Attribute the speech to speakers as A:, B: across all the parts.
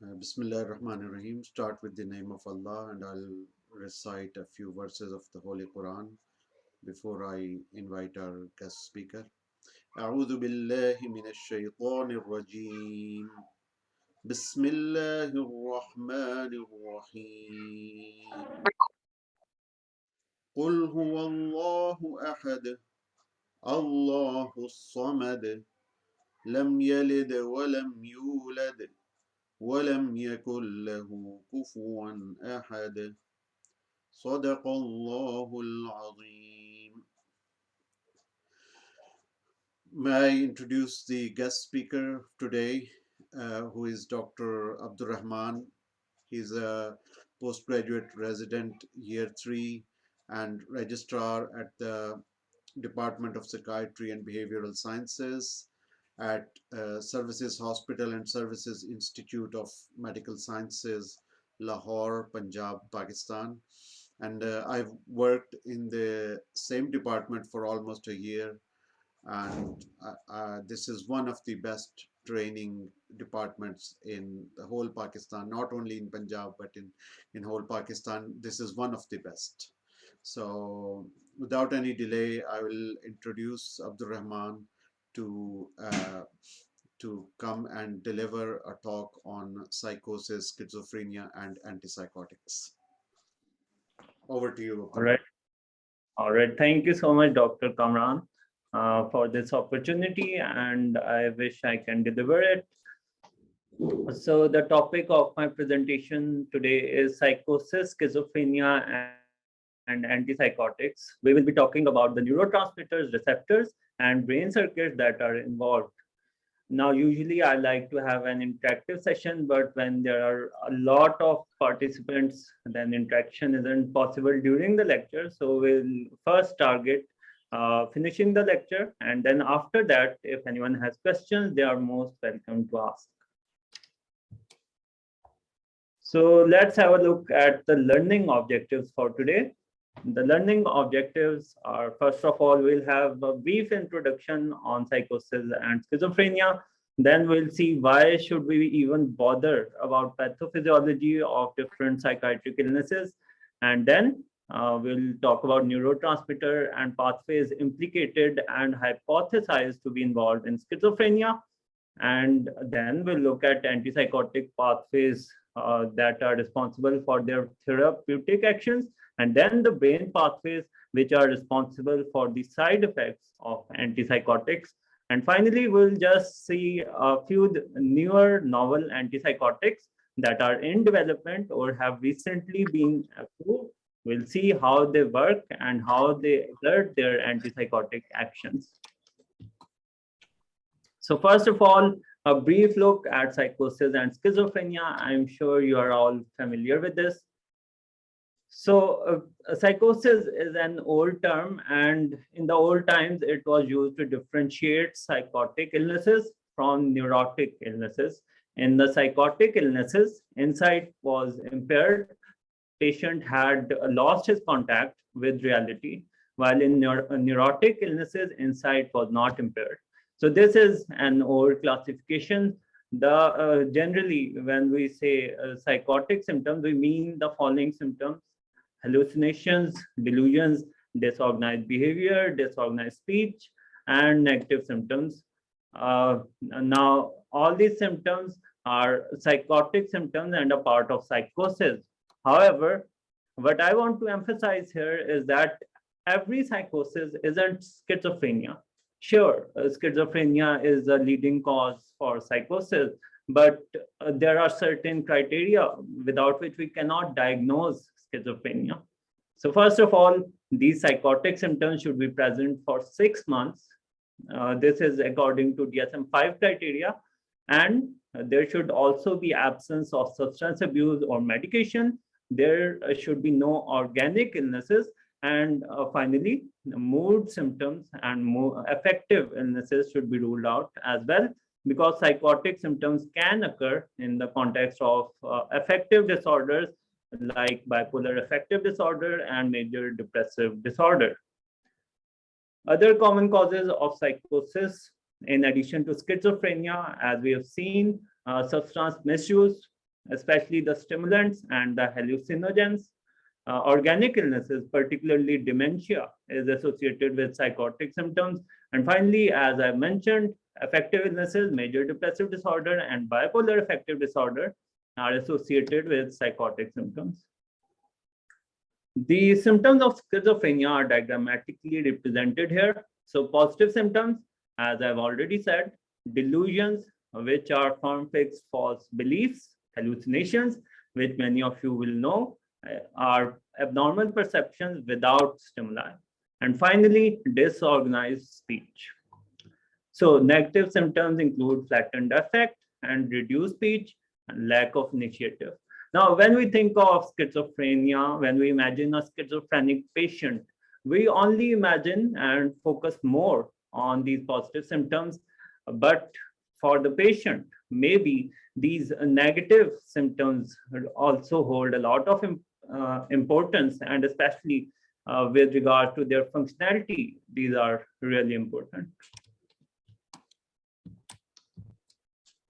A: Bismillah ar-Rahman ar-Rahim. Start with the name of Allah, and I'll recite a few verses of the Holy Quran before I invite our guest speaker. أعوذ بالله من الشيطان الرجيم. بسم الله الرحمن الرحيم. قل هو الله أحد الله الصمد لم يلد ولم يولد ولم يكن له كفوا أحد صدق الله العظيم. May I introduce the guest speaker today, who is Dr. Abdul Rehman. He's a postgraduate resident year 3 and registrar at the Department of Psychiatry and Behavioral Sciences at Services Hospital and Services Institute of Medical Sciences, Lahore, Punjab, Pakistan. And I've worked in the same department for almost a year. And this is one of the best training departments in the whole Pakistan, not only in Punjab, but in whole Pakistan. This is one of the best. So without any delay, I will introduce Abdul Rehman to come and deliver a talk on psychosis, schizophrenia, and antipsychotics. Over to you,
B: All
A: Abdul
B: right.
A: Rehman.
B: All right. Thank you so much, Dr. Kamran, for this opportunity, and I wish I can deliver it. So the topic of my presentation today is psychosis, schizophrenia, and antipsychotics. We will be talking about the neurotransmitters, receptors, and brain circuits that are involved. Now, usually I like to have an interactive session, but when there are a lot of participants, then interaction isn't possible during the lecture. So we'll first target finishing the lecture. And then after that, if anyone has questions, they are most welcome to ask. So let's have a look at the learning objectives for today. The learning objectives are, first of all, we'll have a brief introduction on psychosis and schizophrenia. Then we'll see why should we even bother about pathophysiology of different psychiatric illnesses. And then we'll talk about neurotransmitter and pathways implicated and hypothesized to be involved in schizophrenia. And then we'll look at antipsychotic pathways that are responsible for their therapeutic actions, and then the brain pathways which are responsible for the side effects of antipsychotics. And finally, we'll just see a few newer novel antipsychotics that are in development or have recently been approved. We'll see how they work and how they exert their antipsychotic actions. So first of all, a brief look at psychosis and schizophrenia. I'm sure you are all familiar with this. So psychosis is an old term, and in the old times, it was used to differentiate psychotic illnesses from neurotic illnesses. In the psychotic illnesses, insight was impaired. Patient had lost his contact with reality, while in neurotic illnesses, insight was not impaired. So this is an old classification. The generally, when we say psychotic symptoms, we mean the following symptoms: hallucinations, delusions, disorganized behavior, disorganized speech, and negative symptoms. Now, all these symptoms are psychotic symptoms and a part of psychosis. However, what I want to emphasize here is that every psychosis isn't schizophrenia. Sure, schizophrenia is a leading cause for psychosis, but there are certain criteria without which we cannot diagnose schizophrenia. So first of all, these psychotic symptoms should be present for 6 months. This is according to DSM-5 criteria, and there should also be absence of substance abuse or medication. There should be no organic illnesses, and finally, mood symptoms and more affective illnesses should be ruled out as well, because psychotic symptoms can occur in the context of affective disorders like bipolar affective disorder and major depressive disorder. Other common causes of psychosis, in addition to schizophrenia, as we have seen, substance misuse, especially the stimulants and the hallucinogens. Organic illnesses, particularly dementia, is associated with psychotic symptoms. And finally, as I mentioned, affective illnesses, major depressive disorder, and bipolar affective disorder are associated with psychotic symptoms. The symptoms of schizophrenia are diagrammatically represented here. So positive symptoms, as I've already said, delusions, which are firm fixed false beliefs, hallucinations, which many of you will know, are abnormal perceptions without stimuli. And finally, disorganized speech. So negative symptoms include flattened affect and reduced speech and lack of initiative. Now, when we think of schizophrenia, when we imagine a schizophrenic patient, we only imagine and focus more on these positive symptoms. But for the patient, maybe these negative symptoms also hold a lot of importance, and especially with regard to their functionality, these are really important.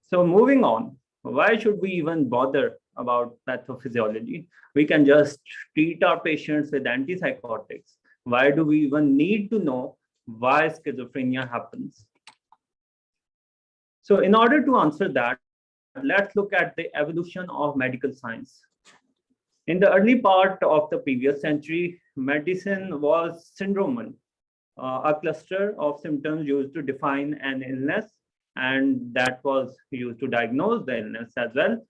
B: So moving on, why should we even bother about pathophysiology? We can just treat our patients with antipsychotics. Why do we even need to know why schizophrenia happens? So in order to answer that, let's look at the evolution of medical science. In the early part of the previous century, medicine was syndromal, a cluster of symptoms used to define an illness, and that was used to diagnose the illness as well.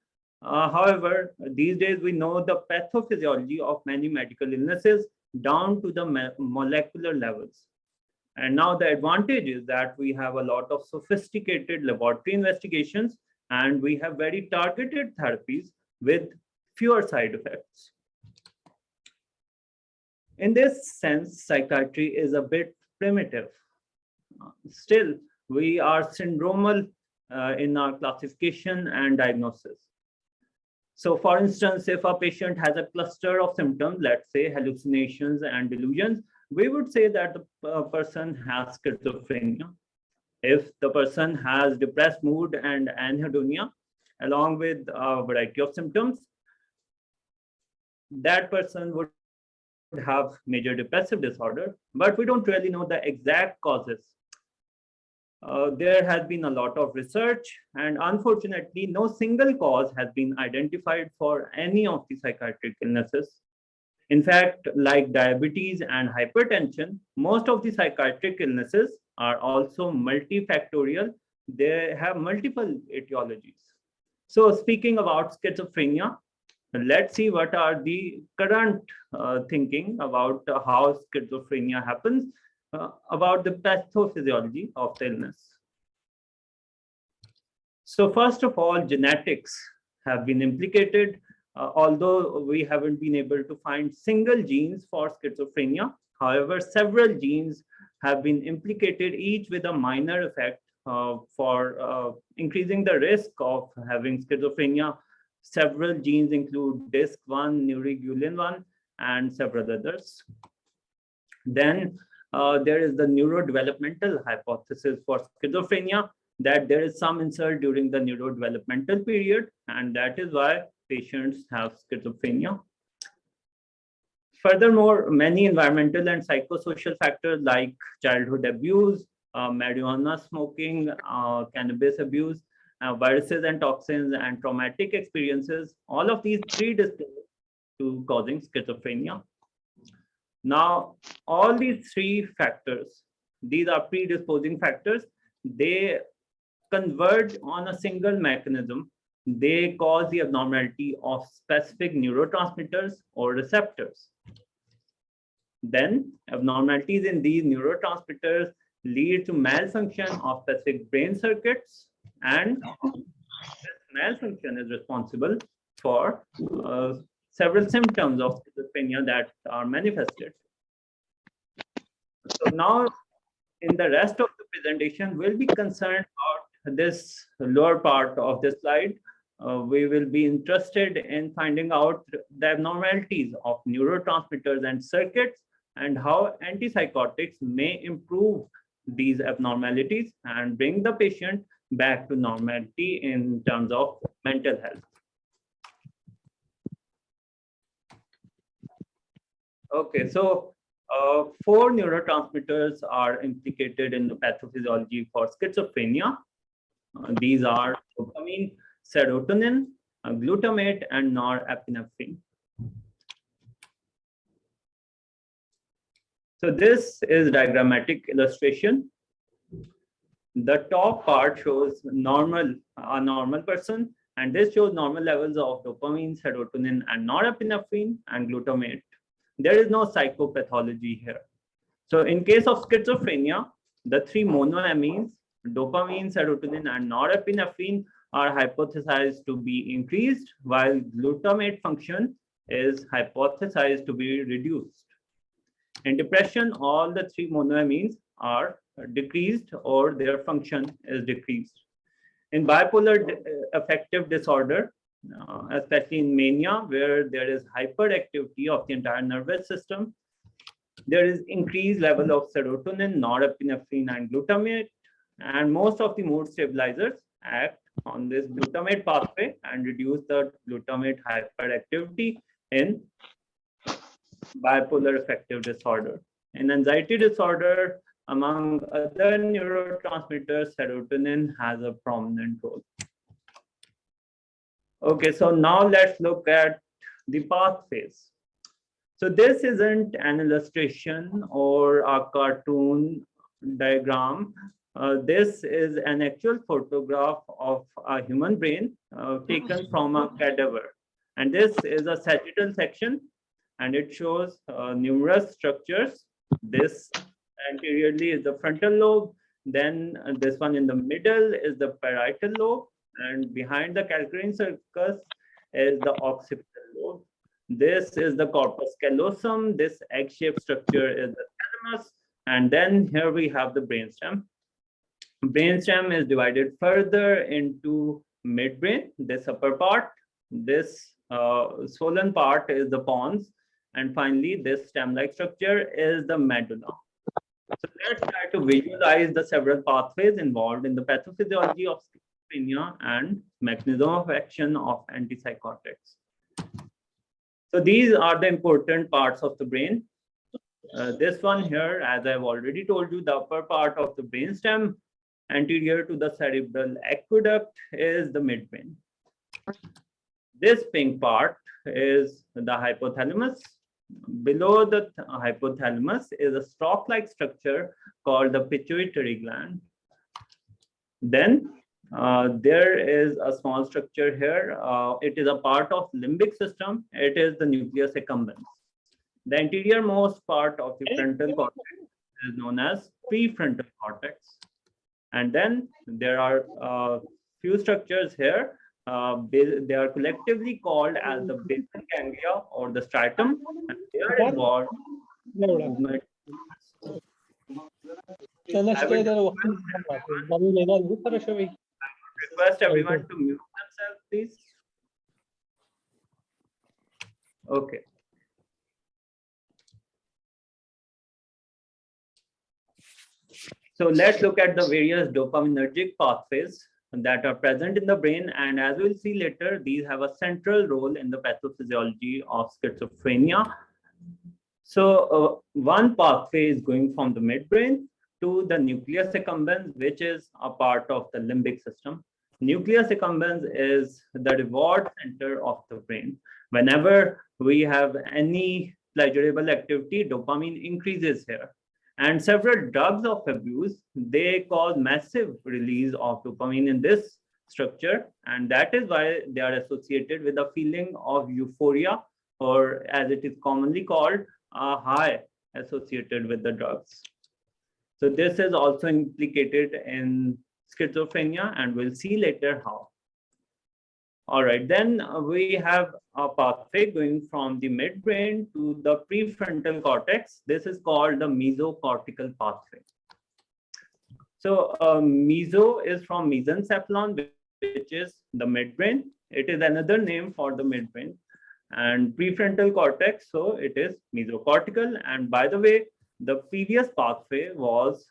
B: However, these days we know the pathophysiology of many medical illnesses down to the molecular levels. And now the advantage is that we have a lot of sophisticated laboratory investigations, and we have very targeted therapies with fewer side effects. In this sense, psychiatry is a bit primitive. Still, we are syndromal in our classification and diagnosis. So for instance, if a patient has a cluster of symptoms, let's say hallucinations and delusions, we would say that the person has schizophrenia. If the person has depressed mood and anhedonia, along with a variety of symptoms, that person would have major depressive disorder, but we don't really know the exact causes. There has been a lot of research, and unfortunately, no single cause has been identified for any of the psychiatric illnesses. In fact, like diabetes and hypertension, most of the psychiatric illnesses are also multifactorial. They have multiple etiologies. So speaking about schizophrenia, let's see what are the current thinking about how schizophrenia happens, about the pathophysiology of the illness. So first of all, genetics have been implicated, although we haven't been able to find single genes for schizophrenia. However, several genes have been implicated, each with a minor effect for increasing the risk of having schizophrenia. Several genes include DISC1, neuregulin-1, and several others. Then there is the neurodevelopmental hypothesis for schizophrenia, that there is some insult during the neurodevelopmental period, and that is why patients have schizophrenia. Furthermore, many environmental and psychosocial factors like childhood abuse, marijuana smoking, cannabis abuse, viruses and toxins, and traumatic experiences, all of these predispose to causing schizophrenia. Now, all these three factors, these are predisposing factors, they converge on a single mechanism. They cause the abnormality of specific neurotransmitters or receptors. Then, abnormalities in these neurotransmitters lead to malfunction of specific brain circuits, and this malfunction is responsible for several symptoms of schizophrenia that are manifested. So now, in the rest of the presentation, we'll be concerned about this lower part of the slide. We will be interested in finding out the abnormalities of neurotransmitters and circuits, and how antipsychotics may improve these abnormalities and bring the patient back to normality in terms of mental health. Okay, so four neurotransmitters are implicated in the pathophysiology for schizophrenia. These are dopamine, serotonin, glutamate, and norepinephrine. So this is diagrammatic illustration. The top part shows a normal person, and this shows normal levels of dopamine, serotonin, and norepinephrine and glutamate. There is no psychopathology here. So in case of schizophrenia, the three monoamines, dopamine, serotonin, and norepinephrine are hypothesized to be increased, while glutamate function is hypothesized to be reduced. In depression, all the three monoamines are decreased or their function is decreased. In bipolar affective disorder, especially in mania, where there is hyperactivity of the entire nervous system, there is increased level of serotonin, norepinephrine, and glutamate, and most of the mood stabilizers act on this glutamate pathway and reduce the glutamate hyperactivity in bipolar affective disorder. In anxiety disorder, among other neurotransmitters, serotonin has a prominent role. Okay, so now let's look at the pathways. So this isn't an illustration or a cartoon diagram. This is an actual photograph of a human brain taken from a cadaver. And this is a sagittal section, and it shows numerous structures. This anteriorly is the frontal lobe, then this one in the middle is the parietal lobe, and behind the calcarine sulcus is the occipital lobe. This is the corpus callosum. This egg-shaped structure is the thalamus, and then here we have the brainstem. Brainstem is divided further into midbrain, this upper part, this swollen part is the pons, and finally this stem-like structure is the medulla. So let's try to visualize the several pathways involved in the pathophysiology of schizophrenia and mechanism of action of antipsychotics. So these are the important parts of the brain. This one here, as I've already told you, the upper part of the brainstem anterior to the cerebral aqueduct is the midbrain. This pink part is the hypothalamus. Below the hypothalamus is a stalk-like structure called the pituitary gland. Then there is a small structure here. It is a part of limbic system. It is the nucleus accumbens. The anterior-most part of the frontal cortex is known as prefrontal cortex. And then there are few structures here. They are collectively called as the basal ganglia or the striatum, and they are involved in movement. I would request everyone to mute themselves, please. Okay. So let's look at the various dopaminergic pathways that are present in the brain. And as we'll see later, these have a central role in the pathophysiology of schizophrenia. So one pathway is going from the midbrain to the nucleus accumbens, which is a part of the limbic system. Nucleus accumbens is the reward center of the brain. Whenever we have any pleasurable activity, dopamine increases here. And several drugs of abuse, they cause massive release of dopamine in this structure. And that is why they are associated with a feeling of euphoria, or as it is commonly called, a high associated with the drugs. So this is also implicated in schizophrenia, and we'll see later how. All right, then we have a pathway going from the midbrain to the prefrontal cortex. This is called the mesocortical pathway. So meso is from mesencephalon, which is the midbrain. It is another name for the midbrain. And prefrontal cortex, so it is mesocortical. And by the way, the previous pathway was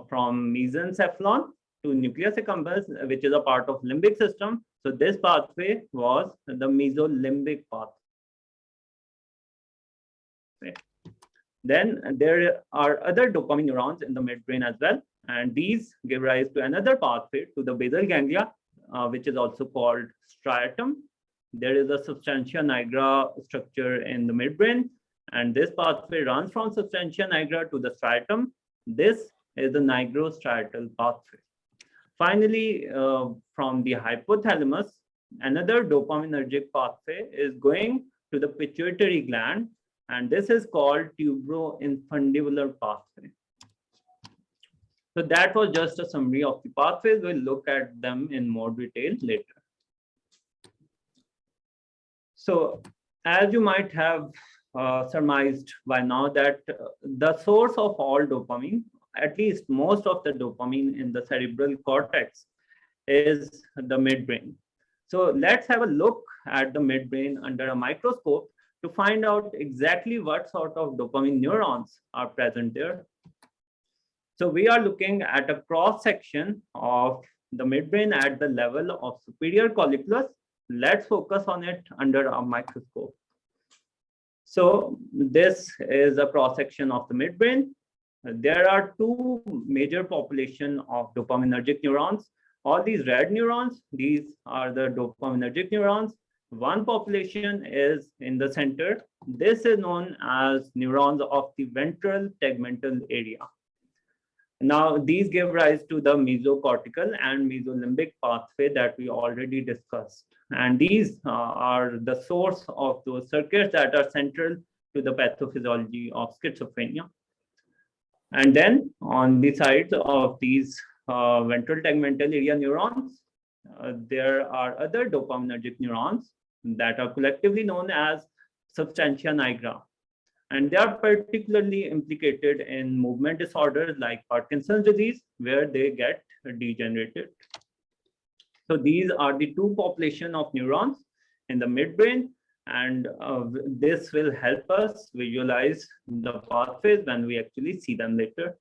B: from mesencephalon to nucleus accumbens, which is a part of limbic system. So this pathway was the mesolimbic pathway. Then there are other dopamine neurons in the midbrain as well, and these give rise to another pathway to the basal ganglia, which is also called striatum. There is a substantia nigra structure in the midbrain, and this pathway runs from substantia nigra to the striatum. This is the nigrostriatal pathway. Finally, from the hypothalamus, another dopaminergic pathway is going to the pituitary gland, and this is called tuberoinfundibular pathway. So that was just a summary of the pathways. We'll look at them in more detail later. So as you might have surmised by now that the source of all dopamine, at least most of the dopamine in the cerebral cortex, is the midbrain. So let's have a look at the midbrain under a microscope to find out exactly what sort of dopamine neurons are present there. So we are looking at a cross section of the midbrain at the level of superior colliculus. Let's focus on it under a microscope. So this is a cross section of the midbrain. There are two major populations of dopaminergic neurons. All these red neurons, these are the dopaminergic neurons. One population is in the center. This is known as neurons of the ventral tegmental area. Now, these give rise to the mesocortical and mesolimbic pathway that we already discussed. And these are the source of those circuits that are central to the pathophysiology of schizophrenia. And then on the sides of these ventral tegmental area neurons, there are other dopaminergic neurons that are collectively known as substantia nigra. And they are particularly implicated in movement disorders like Parkinson's disease, where they get degenerated. So these are the two populations of neurons in the midbrain, and this will help us visualize the pathways when we actually see them later.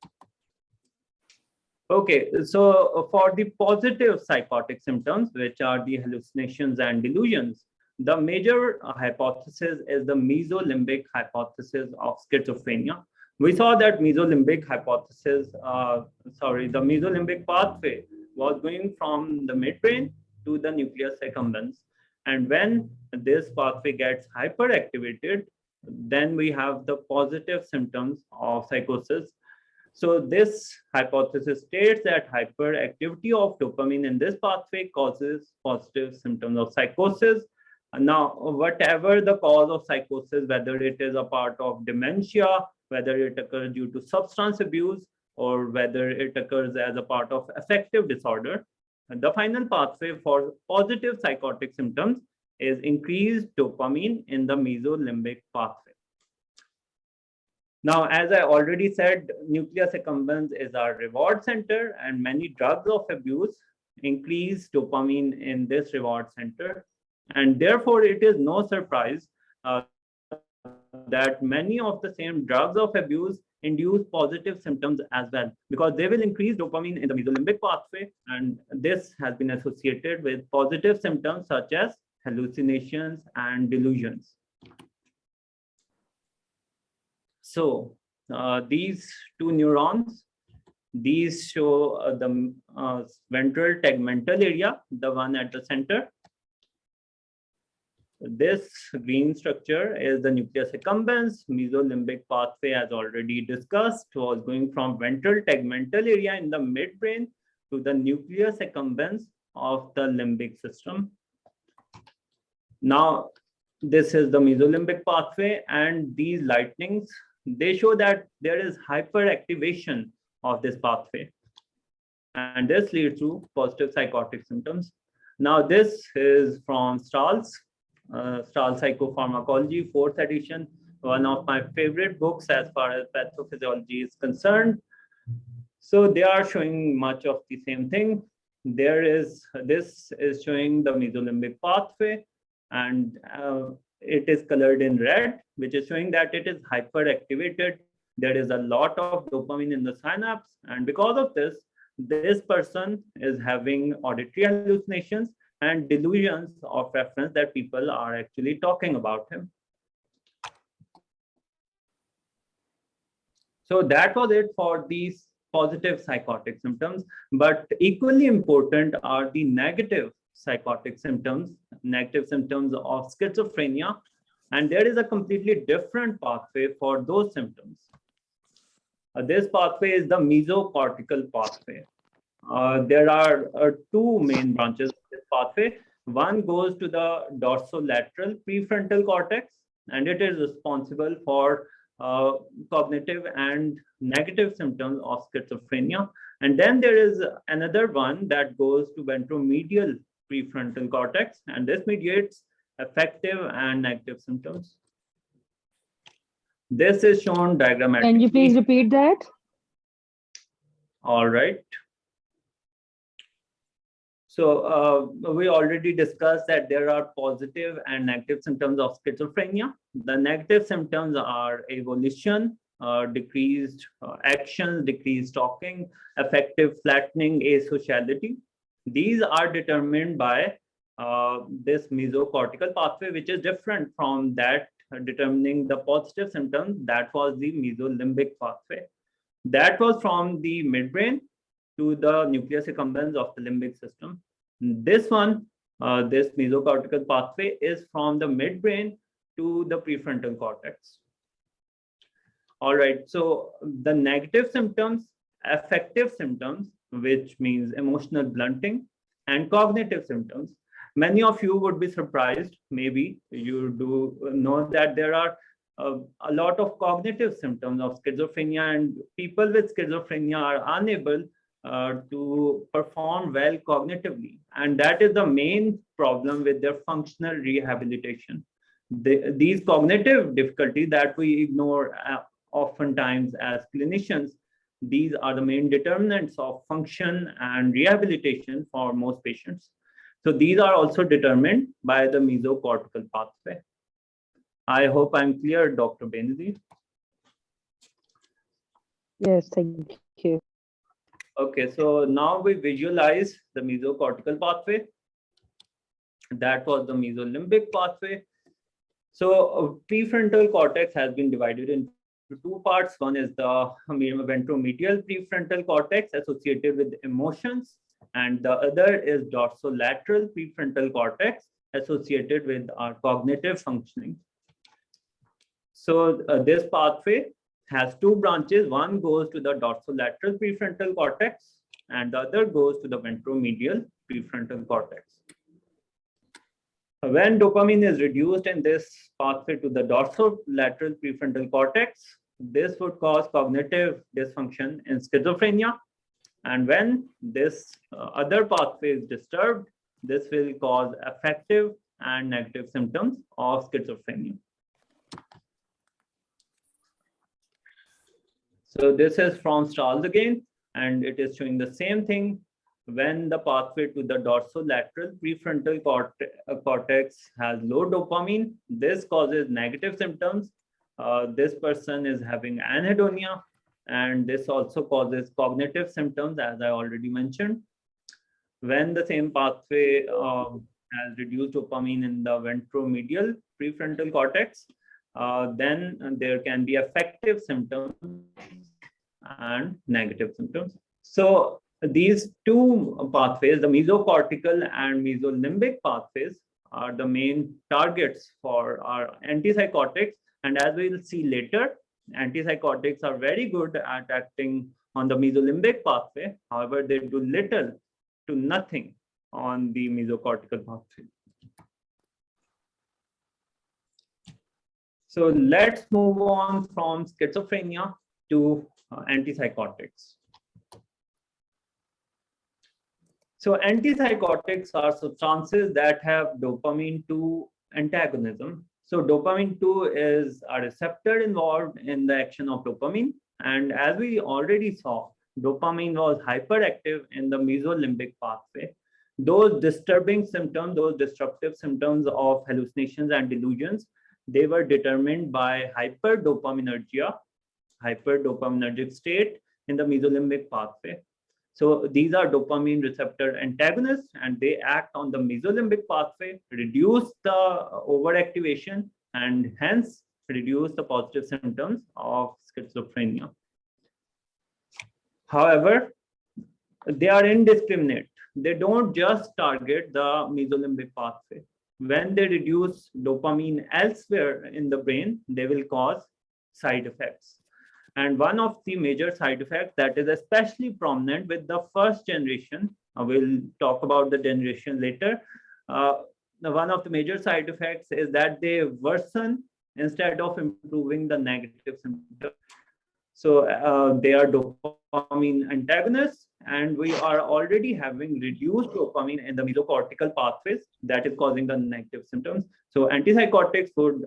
B: Okay, so for the positive psychotic symptoms, which are the hallucinations and delusions, the major hypothesis is the mesolimbic hypothesis of schizophrenia. We saw that mesolimbic hypothesis, the mesolimbic pathway was going from the midbrain to the nucleus accumbens. And when this pathway gets hyperactivated, then we have the positive symptoms of psychosis. So this hypothesis states that hyperactivity of dopamine in this pathway causes positive symptoms of psychosis. Now, whatever the cause of psychosis, whether it is a part of dementia, whether it occurs due to substance abuse, or whether it occurs as a part of affective disorder, the final pathway for positive psychotic symptoms is increased dopamine in the mesolimbic pathway. Now, as I already said, nucleus accumbens is our reward center, and many drugs of abuse increase dopamine in this reward center. And therefore, it is no surprise that many of the same drugs of abuse induce positive symptoms as well, because they will increase dopamine in the mesolimbic pathway, and this has been associated with positive symptoms such as hallucinations and delusions. So these two neurons, these show the ventral tegmental area, the one at the center. This green structure is the nucleus accumbens. Mesolimbic pathway, as already discussed, was going from ventral tegmental area in the midbrain to the nucleus accumbens of the limbic system. Now, this is the mesolimbic pathway, and these lightnings, they show that there is hyperactivation of this pathway, and this leads to positive psychotic symptoms. Now, this is from Stahl's Psychopharmacology, 4th edition, one of my favorite books as far as pathophysiology is concerned. So they are showing much of the same thing. This is showing the mesolimbic pathway, and it is colored in red, which is showing that it is hyperactivated. There is a lot of dopamine in the synapse, and because of this, this person is having auditory hallucinations and delusions of reference that people are actually talking about him. So that was it for these positive psychotic symptoms. But equally important are the negative psychotic symptoms, negative symptoms of schizophrenia. And there is a completely different pathway for those symptoms. This pathway is the mesocortical pathway. There are two main branches of this pathway. One goes to the dorsolateral prefrontal cortex, and it is responsible for uh, cognitive and negative symptoms of schizophrenia. And then there is another one that goes to ventromedial prefrontal cortex, and this mediates affective and negative symptoms. This is shown
C: Can you please
B: diagrammatically.
C: repeat that?
B: All right. So we already discussed that there are positive and negative symptoms of schizophrenia. The negative symptoms are avolition, decreased actions, decreased talking, affective flattening, asociality. These are determined by this mesocortical pathway, which is different from that determining the positive symptoms. That was the mesolimbic pathway. That was from the midbrain to the nucleus accumbens of the limbic system. This one, this mesocortical pathway is from the midbrain to the prefrontal cortex. All right, so the negative symptoms, affective symptoms, which means emotional blunting, and cognitive symptoms. Many of you would be surprised, maybe you do know that there are a lot of cognitive symptoms of schizophrenia, and people with schizophrenia are unable to perform well cognitively. And that is the main problem with their functional rehabilitation. These cognitive difficulties that we ignore oftentimes as clinicians, these are the main determinants of function and rehabilitation for most patients. So these are also determined by the mesocortical pathway. I hope I'm clear, Dr. Benazir.
C: Yes, thank you.
B: Okay, so now we visualize the mesocortical pathway. That was the mesolimbic pathway. So prefrontal cortex has been divided into two parts. One is the ventromedial prefrontal cortex associated with emotions, and the other is dorsolateral prefrontal cortex associated with our cognitive functioning. So this pathway has two branches. One goes to the dorsolateral prefrontal cortex, and the other goes to the ventromedial prefrontal cortex. When dopamine is reduced in this pathway to the dorsolateral prefrontal cortex, this would cause cognitive dysfunction in schizophrenia. And when this other pathway is disturbed, this will cause affective and negative symptoms of schizophrenia. So this is from Strauss again, and it is showing the same thing. When the pathway to the dorsolateral prefrontal cortex has low dopamine, this causes negative symptoms. This person is having anhedonia, and this also causes cognitive symptoms, as I already mentioned. When the same pathway has reduced dopamine in the ventromedial prefrontal cortex, then there can be affective symptoms and negative symptoms. So these two pathways, the mesocortical and mesolimbic pathways, are the main targets for our antipsychotics. And as we will see later, antipsychotics are very good at acting on the mesolimbic pathway. However, they do little to nothing on the mesocortical pathway. So let's move on from schizophrenia to antipsychotics. So antipsychotics are substances that have dopamine 2 antagonism. So dopamine 2 is a receptor involved in the action of dopamine. And as we already saw, dopamine was hyperactive in the mesolimbic pathway. Those disturbing symptoms, those disruptive symptoms of hallucinations and delusions, they were determined by hyperdopaminergia, hyperdopaminergic state in the mesolimbic pathway. So these are dopamine receptor antagonists, and they act on the mesolimbic pathway, reduce the overactivation, and hence reduce the positive symptoms of schizophrenia. However, they are indiscriminate. They don't just target the mesolimbic pathway. When they reduce dopamine elsewhere in the brain, they will cause side effects. And one of the major side effects that is especially prominent with the first generation, we'll talk about the generation later. One of the major side effects is that they worsen instead of improving the negative symptoms. So they are dopamine antagonists, and we are already having reduced dopamine in the mesocortical pathways that is causing the negative symptoms. So antipsychotics would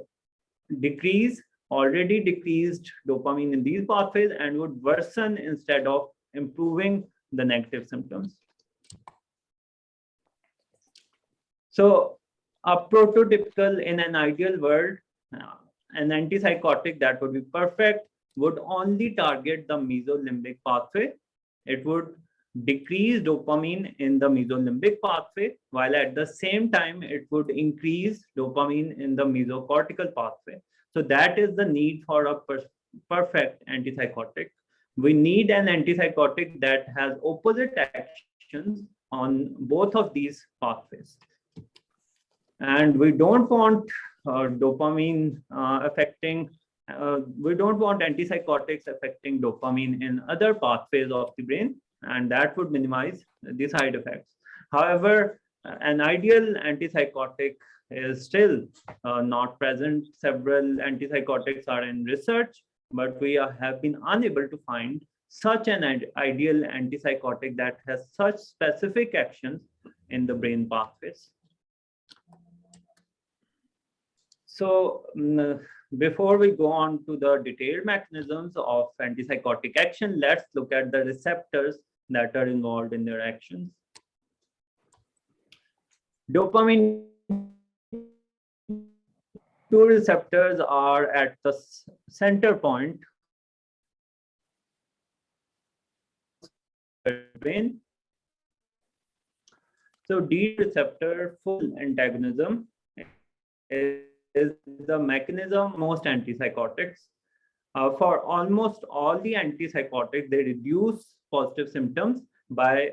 B: decrease already decreased dopamine in these pathways and would worsen instead of improving the negative symptoms. So a prototypical in an ideal world, an antipsychotic that would be perfect would only target the mesolimbic pathway. It would decrease dopamine in the mesolimbic pathway, while at the same time, it would increase dopamine in the mesocortical pathway. So that is the need for a perfect antipsychotic. We need an antipsychotic that has opposite actions on both of these pathways. And we don't want dopamine affecting, we don't want antipsychotics affecting dopamine in other pathways of the brain, and that would minimize the side effects. However, an ideal antipsychotic is still not present. Several antipsychotics are in research, but we have been unable to find such an ideal antipsychotic that has such specific actions in the brain pathways. So before we go on to the detailed mechanisms of antipsychotic action, let's look at the receptors that are involved in their actions. Dopamine 2 receptors are at the center point of the brain. So D receptor full antagonism is the mechanism of most antipsychotics. For almost all the antipsychotics, they reduce positive symptoms by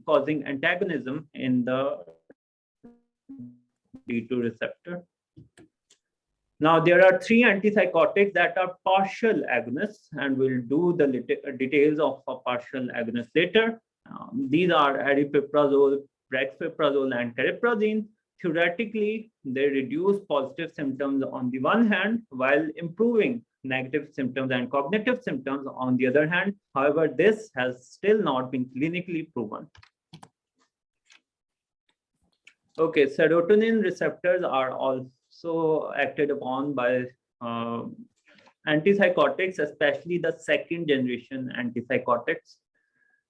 B: causing antagonism in the D2 receptor. Now, there are 3 antipsychotics that are partial agonists, and we'll do the details of a partial agonist later. These are aripiprazole, brexpiprazole, and cariprazine. Theoretically, they reduce positive symptoms on the one hand, while improving negative symptoms and cognitive symptoms on the other hand. However, this has still not been clinically proven. Okay, serotonin receptors are also acted upon by antipsychotics, especially the second generation antipsychotics.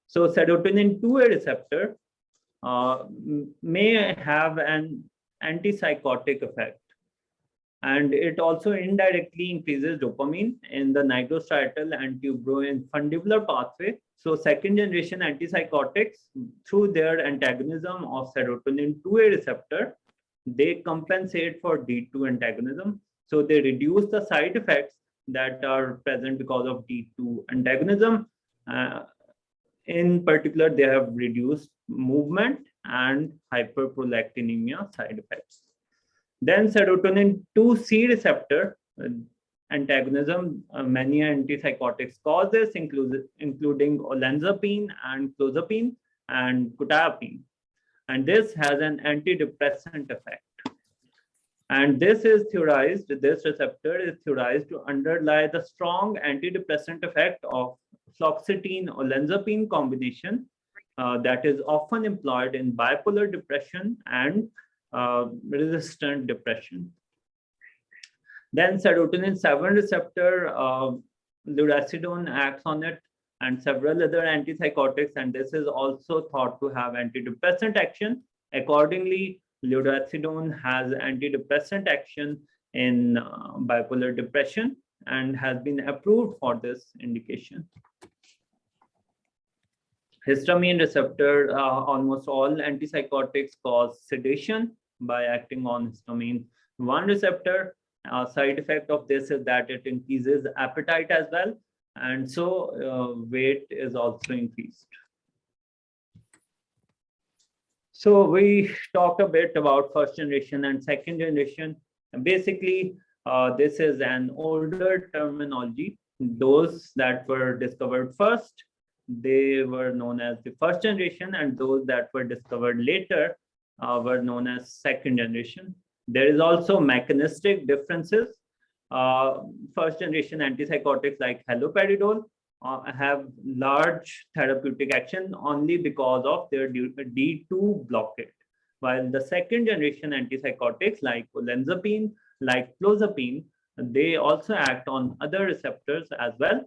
B: So serotonin 2A receptor may have an antipsychotic effect, and it also indirectly increases dopamine in the nigrostriatal and tuberoinfundibular pathway. So second generation antipsychotics, through their antagonism of serotonin 2A receptor, they compensate for D2 antagonism. So they reduce the side effects that are present because of D2 antagonism. In particular, they have reduced movement and hyperprolactinemia side effects. Then serotonin 2C receptor antagonism, many antipsychotics cause this, including olanzapine and clozapine and quetiapine. And this has an antidepressant effect. And this is theorized, this receptor is theorized to underlie the strong antidepressant effect of fluoxetine-olanzapine combination that is often employed in bipolar depression and resistant depression. Then serotonin 7 receptor, lurasidone acts on it, and several other antipsychotics, and this is also thought to have antidepressant action. Accordingly, lurasidone has antidepressant action in bipolar depression and has been approved for this indication. Histamine receptor, almost all antipsychotics cause sedation by acting on histamine 1 receptor. Side effect of this is that it increases appetite as well. and so weight is also increased. So we talked a bit about first generation and second generation. Basically, this is an older terminology. Those that were discovered first, they were known as the first generation, and those that were discovered later were known as second generation. There is also mechanistic differences. First generation antipsychotics like haloperidol have large therapeutic action only because of their D2 blockade, while the second generation antipsychotics like olanzapine, like clozapine, they also act on other receptors as well,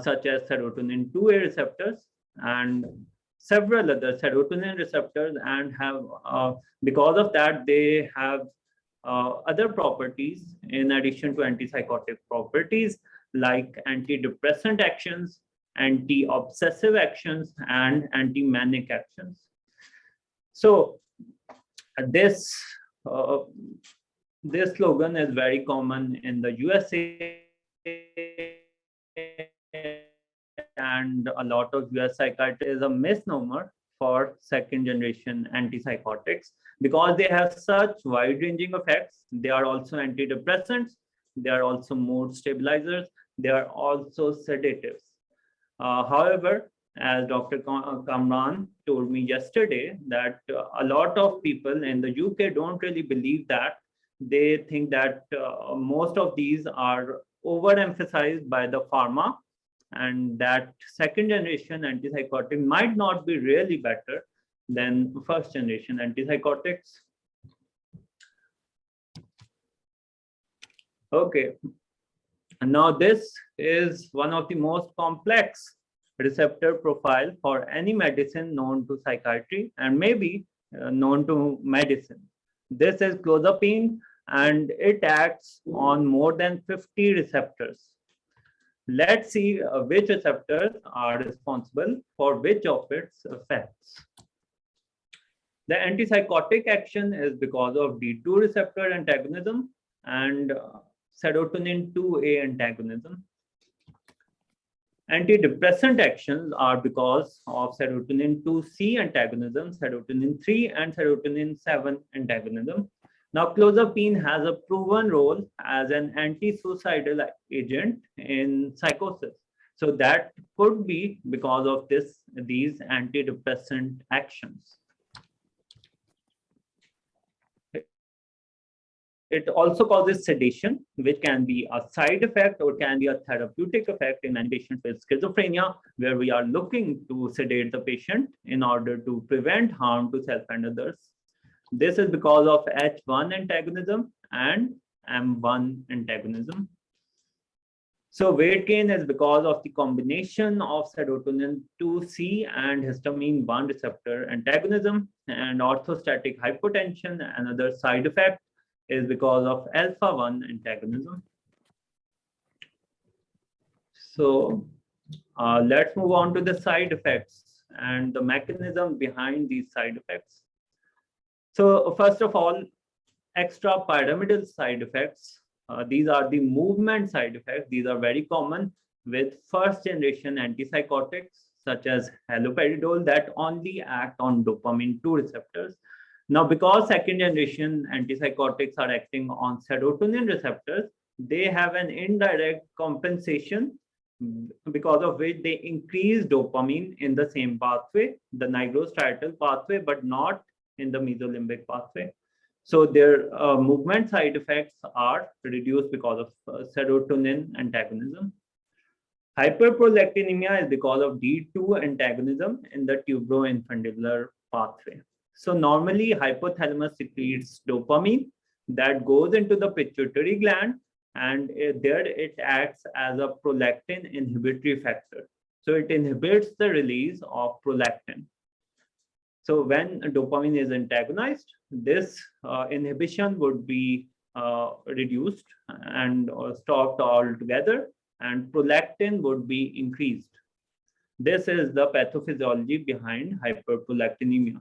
B: such as serotonin 2A receptors and several other serotonin receptors, and have because of that they have other properties in addition to antipsychotic properties like antidepressant actions, anti-obsessive actions, and anti-manic actions. So this uh, this slogan is very common in the USA, and a lot of US psychiatrists is a misnomer for second generation antipsychotics because they have such wide ranging effects. They are also antidepressants, they are also mood stabilizers, they are also sedatives. However, as Dr. Kamran told me yesterday, that a lot of people in the UK don't really believe that. They think that most of these are overemphasized by the pharma, and that second generation antipsychotic might not be really better than first generation antipsychotics. Okay, and now this is one of the most complex receptor profile for any medicine known to psychiatry and maybe known to medicine. This is clozapine, and it acts on more than 50 receptors. Let's see which receptors are responsible for which of its effects. The antipsychotic action is because of D2 receptor antagonism and serotonin 2A antagonism. Antidepressant actions are because of serotonin 2C antagonism, serotonin 3 and serotonin 7 antagonism. Now, clozapine has a proven role as an anti-suicidal agent in psychosis. So that could be because of these antidepressant actions. It also causes sedation, which can be a side effect or can be a therapeutic effect in many patients with schizophrenia, where we are looking to sedate the patient in order to prevent harm to self and others. This is because of H1 antagonism and M1 antagonism. So weight gain is because of the combination of serotonin 2C and histamine 1 receptor antagonism, and orthostatic hypotension. Another side effect is because of alpha 1 antagonism. So let's move on to the side effects and the mechanism behind these side effects. So first of all, extrapyramidal side effects. These are the movement side effects. These are very common with first generation antipsychotics such as haloperidol that only act on dopamine 2 receptors. Now, because second generation antipsychotics are acting on serotonin receptors, they have an indirect compensation because of which they increase dopamine in the same pathway, the nigrostriatal pathway, but not in the mesolimbic pathway. So their movement side effects are reduced because of serotonin antagonism. Hyperprolactinemia is because of D2 antagonism in the tuberoinfundibular pathway. So normally hypothalamus secretes dopamine that goes into the pituitary gland, and there it acts as a prolactin inhibitory factor. So it inhibits the release of prolactin. So when dopamine is antagonized, this inhibition would be reduced and stopped altogether, and prolactin would be increased. This is the pathophysiology behind hyperprolactinemia.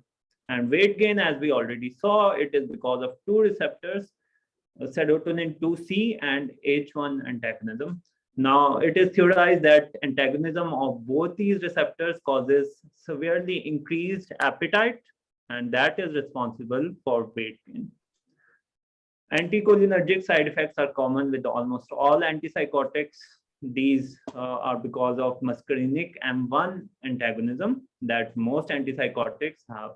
B: And weight gain, as we already saw, it is because of two receptors, serotonin 2C and H1 antagonism. Now, it is theorized that antagonism of both these receptors causes severely increased appetite, and that is responsible for weight gain. Anticholinergic side effects are common with almost all antipsychotics. These are because of muscarinic M1 antagonism that most antipsychotics have.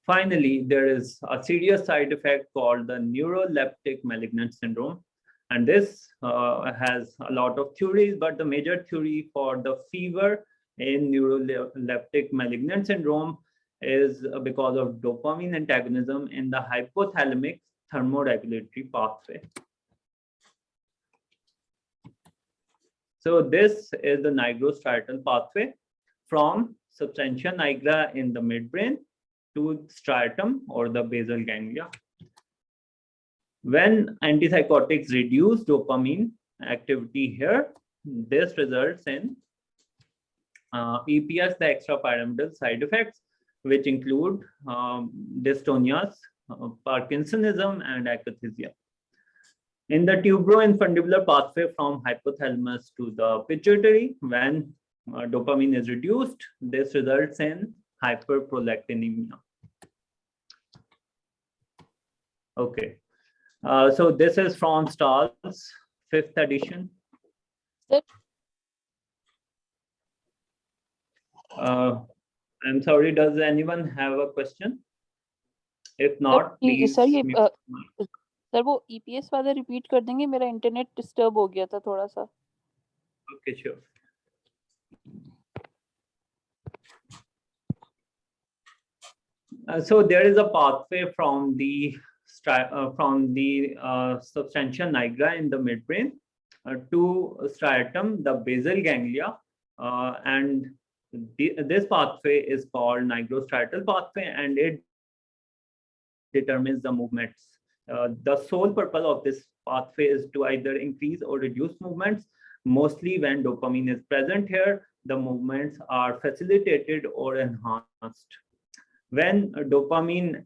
B: Finally, there is a serious side effect called the neuroleptic malignant syndrome. And this has a lot of theories, but the major theory for the fever in neuroleptic malignant syndrome is because of dopamine antagonism in the hypothalamic thermoregulatory pathway. So this is the nigrostriatal pathway from substantia nigra in the midbrain to striatum or the basal ganglia. When antipsychotics reduce dopamine activity here, this results in EPS, the extrapyramidal side effects, which include dystonias, Parkinsonism, and akathisia. In the tuberoinfundibular pathway from hypothalamus to the pituitary, when dopamine is reduced, this results in hyperprolactinemia. Okay, so this is from Stahl's 5th edition.
D: Sir?
B: I'm sorry, does anyone have a question? If not, please.
D: Sir ये sir वो EPS वाला repeat कर देंगे, मेरा internet disturb हो गया था थोड़ा सा.
B: Okay, sure. So there is a pathway from the substantia nigra in the midbrain to striatum, the basal ganglia, and this pathway is called nigrostriatal pathway, and it determines the movements. The sole purpose of this pathway is to either increase or reduce movements. Mostly when dopamine is present here, the movements are facilitated or enhanced. When dopamine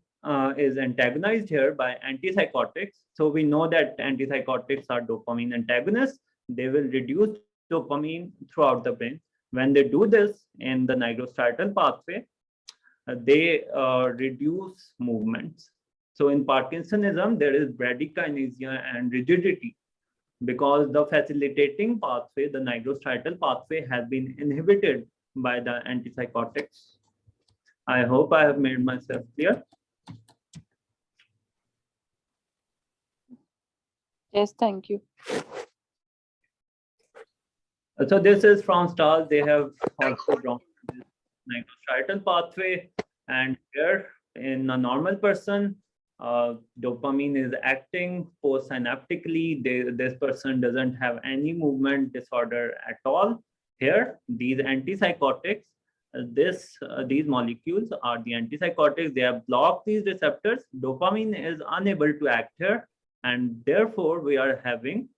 B: is antagonized here by antipsychotics, so we know that antipsychotics are dopamine antagonists. They will reduce dopamine throughout the brain. When they do this in the nigrostriatal pathway, they reduce movements. So in Parkinsonism, there is bradykinesia and rigidity because the facilitating pathway, the nigrostriatal pathway, has been inhibited by the antipsychotics. I hope I have made myself clear.
D: Yes, thank you.
B: So this is from Stahl. They have also drawn this nigrostriatal pathway, and here in a normal person, dopamine is acting postsynaptically. This person doesn't have any movement disorder at all. Here, these antipsychotics, these molecules are the antipsychotics. They have blocked these receptors. Dopamine is unable to act here, and therefore we are having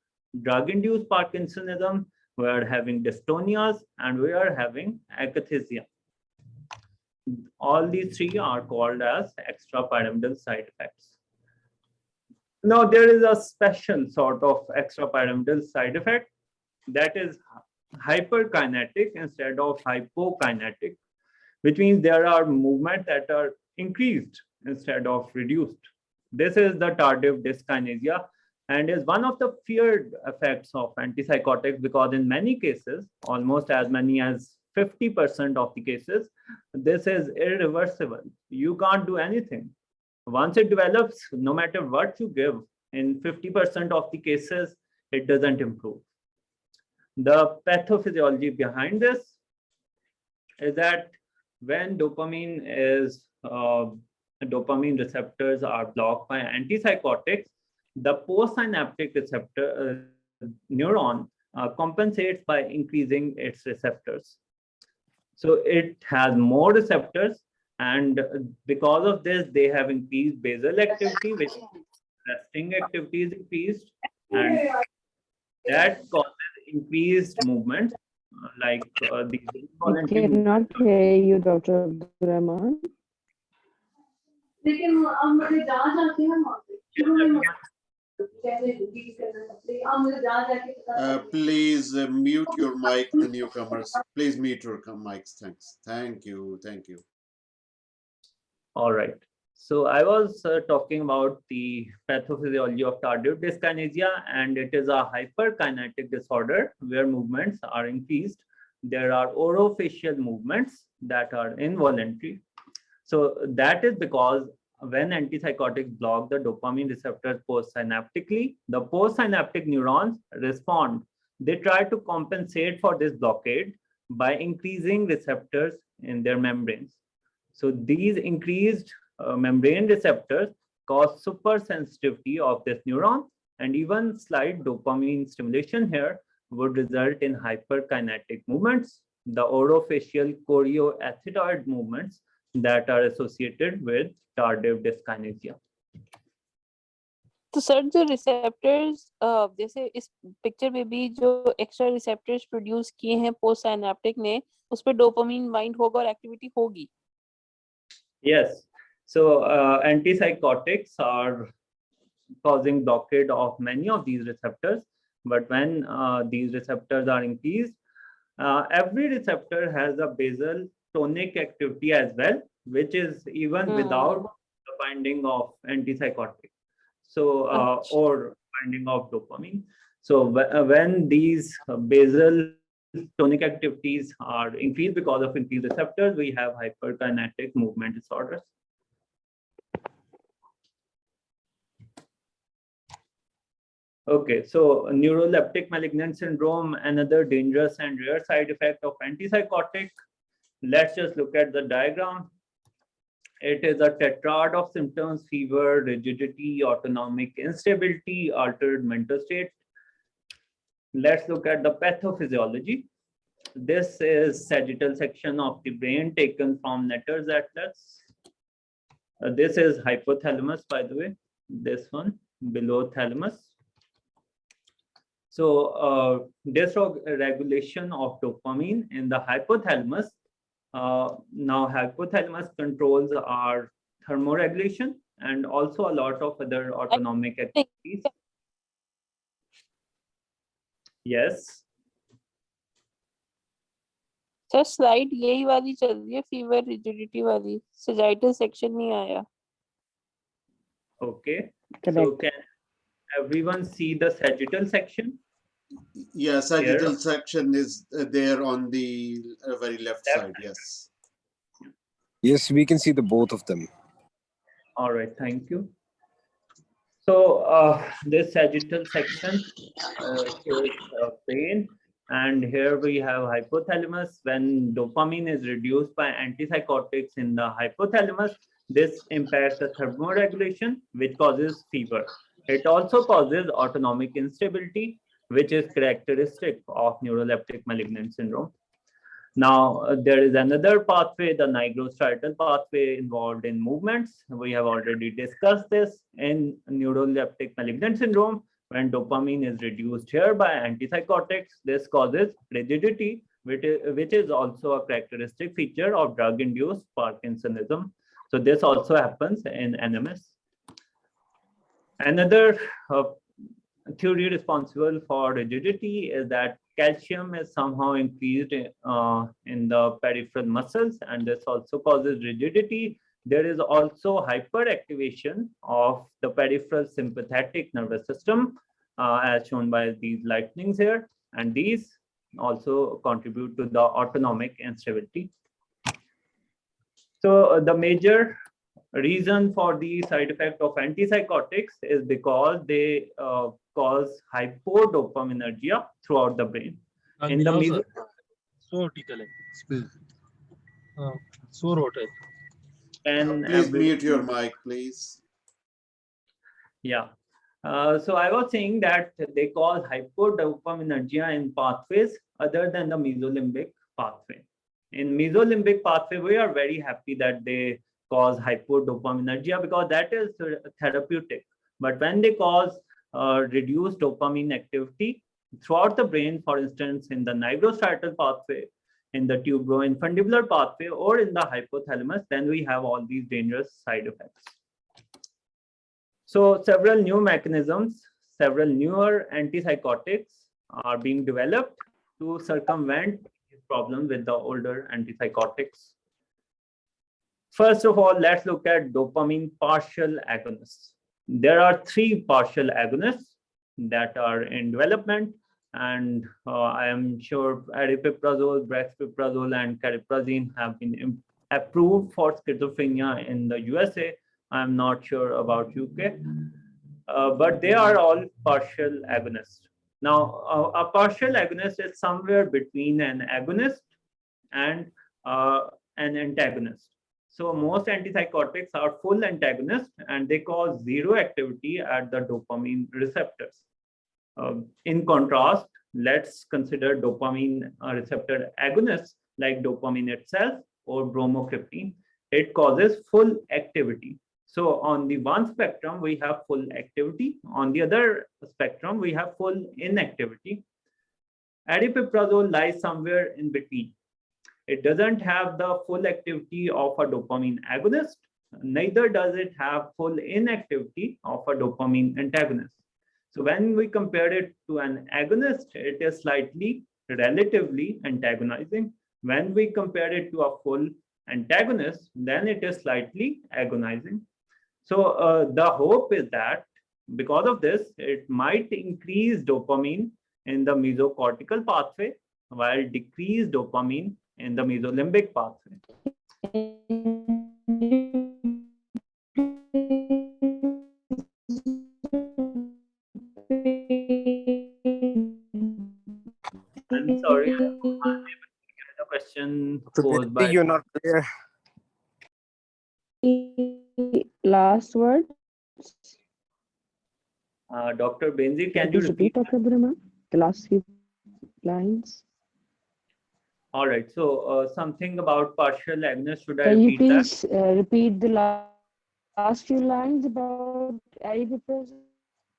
B: drug-induced Parkinsonism, we are having dystonias, and we are having akathisia. All these three are called as extrapyramidal side effects. Now, there is a special sort of extrapyramidal side effect that is hyperkinetic instead of hypokinetic, which means there are movements that are increased instead of reduced. This is the tardive dyskinesia and is one of the feared effects of antipsychotics because in many cases, almost as many as 50% of the cases, this is irreversible. You can't do anything. Once it develops, no matter what you give, in 50% of the cases, it doesn't improve. The pathophysiology behind this is that when dopamine receptors are blocked by antipsychotics, the postsynaptic receptor neuron compensates by increasing its receptors. So it has more receptors, and because of this, they have increased basal activity, which resting activity is increased, and that causes increased movement, like the
C: I cannot hear you, Dr. Abdul Rehman.
A: Please mute your mic, the newcomers. Please mute your mics. Thanks. Thank you. Thank you.
B: All right. So I was talking about the pathophysiology of tardive dyskinesia, and it is a hyperkinetic disorder where movements are increased. There are orofacial movements that are involuntary. So that is because when antipsychotics block the dopamine receptors postsynaptically, the postsynaptic neurons respond. They try to compensate for this blockade by increasing receptors in their membranes. So these increased membrane receptors cause supersensitivity of this neuron, and even slight dopamine stimulation here would result in hyperkinetic movements, the orofacial chorioacidoid movements that are associated with tardive dyskinesia.
D: तो sir जो receptors जैसे इस picture में भी जो extra receptors produce किए हैं post synaptic ने उस पर डोपामिन बाइंड होगा और एक्टिविटी होगी.
B: Yes. So antipsychotics are causing blockade of many of these receptors, but when these receptors are increased, every receptor has a basal tonic activity as well, which is even without the binding of antipsychotic. So or binding of dopamine. So when these basal tonic activities are increased because of increased receptors, we have hyperkinetic movement disorders. Okay, so neuroleptic malignant syndrome, another dangerous and rare side effect of antipsychotic. Let's just look at the diagram. It is a tetrad of symptoms: fever, rigidity, autonomic instability, altered mental state. Let's look at the pathophysiology. This is sagittal section of the brain taken from Netter's atlas. This is hypothalamus, by the way, this one below thalamus. So dysregulation of dopamine in the hypothalamus. Now hypothalamus controls our thermoregulation and also a lot of other autonomic activities. Yes.
D: Sir slide यही वाली चल रही है fever rigidity वाली sagittal section नहीं आया.
B: Okay.
C: Correct.
B: So can everyone see the sagittal section?
A: Yeah, sagittal
B: Here.
A: section is there on the very left side. Yes.
E: Yes, we can see the both of them.
B: All right, thank you. So this sagittal section shows brain, and here we have hypothalamus. When dopamine is reduced by antipsychotics in the hypothalamus, this impacts the thermoregulation, which causes fever. It also causes autonomic instability, which is characteristic of neuroleptic malignant syndrome. Now, there is another pathway, the nigrostriatal pathway involved in movements. We have already discussed this in neuroleptic malignant syndrome. When dopamine is reduced here by antipsychotics, this causes rigidity, which is also a characteristic feature of drug-induced Parkinsonism. So this also happens in NMS. Another theory responsible for rigidity is that calcium is somehow increased in the peripheral muscles, and this also causes rigidity. There is also hyperactivation of the peripheral sympathetic nervous system, as shown by these lightnings here, and these also contribute to the autonomic instability. So the major reason for the side effect of antipsychotics is because they cause hypodopaminergia throughout the brain. In the
F: so vertical so rotate.
A: Please mute your mic, please.
B: Yeah. So I was saying that they cause hypodopaminergia in pathways other than the mesolimbic pathway. In mesolimbic pathway, we are very happy that they cause hypodopaminergia because that is therapeutic. But when they cause reduced dopamine activity throughout the brain, for instance, in the nigrostriatal pathway, in the tuberoinfundibular pathway, or in the hypothalamus, then we have all these dangerous side effects. So several new mechanisms, several newer antipsychotics are being developed to circumvent these problems with the older antipsychotics. First of all, let's look at dopamine partial agonists. There are three partial agonists that are in development, and I am sure aripiprazole, brexpiprazole, and cariprazine have been approved for schizophrenia in the USA. I'm not sure about UK, but they are all partial agonists. Now, a partial agonist is somewhere between an agonist and an antagonist. So most antipsychotics are full antagonists and they cause zero activity at the dopamine receptors. In contrast, let's consider dopamine receptor agonists like dopamine itself or bromocriptine. It causes full activity. So on the one spectrum, we have full activity. On the other spectrum, we have full inactivity. Aripiprazole lies somewhere in between. It doesn't have the full activity of a dopamine agonist, neither does it have full inactivity of a dopamine antagonist. So when we compare it to an agonist, it is slightly relatively antagonizing. When we compare it to a full antagonist, then it is slightly agonizing. So the hope is that because of this, it might increase dopamine in the mesocortical pathway while decrease dopamine in the mesolimbic pathway. I'm sorry, the question posed by
E: You're not clear.
C: Last words.
B: Dr. Benzi. Can
C: Please
B: you repeat?
C: Dr. Abdul Rehman, the last few lines.
B: All right. So something about partial agonist. Should I
C: Can you
B: repeat that?
C: please repeat the last few lines about aripiprazole?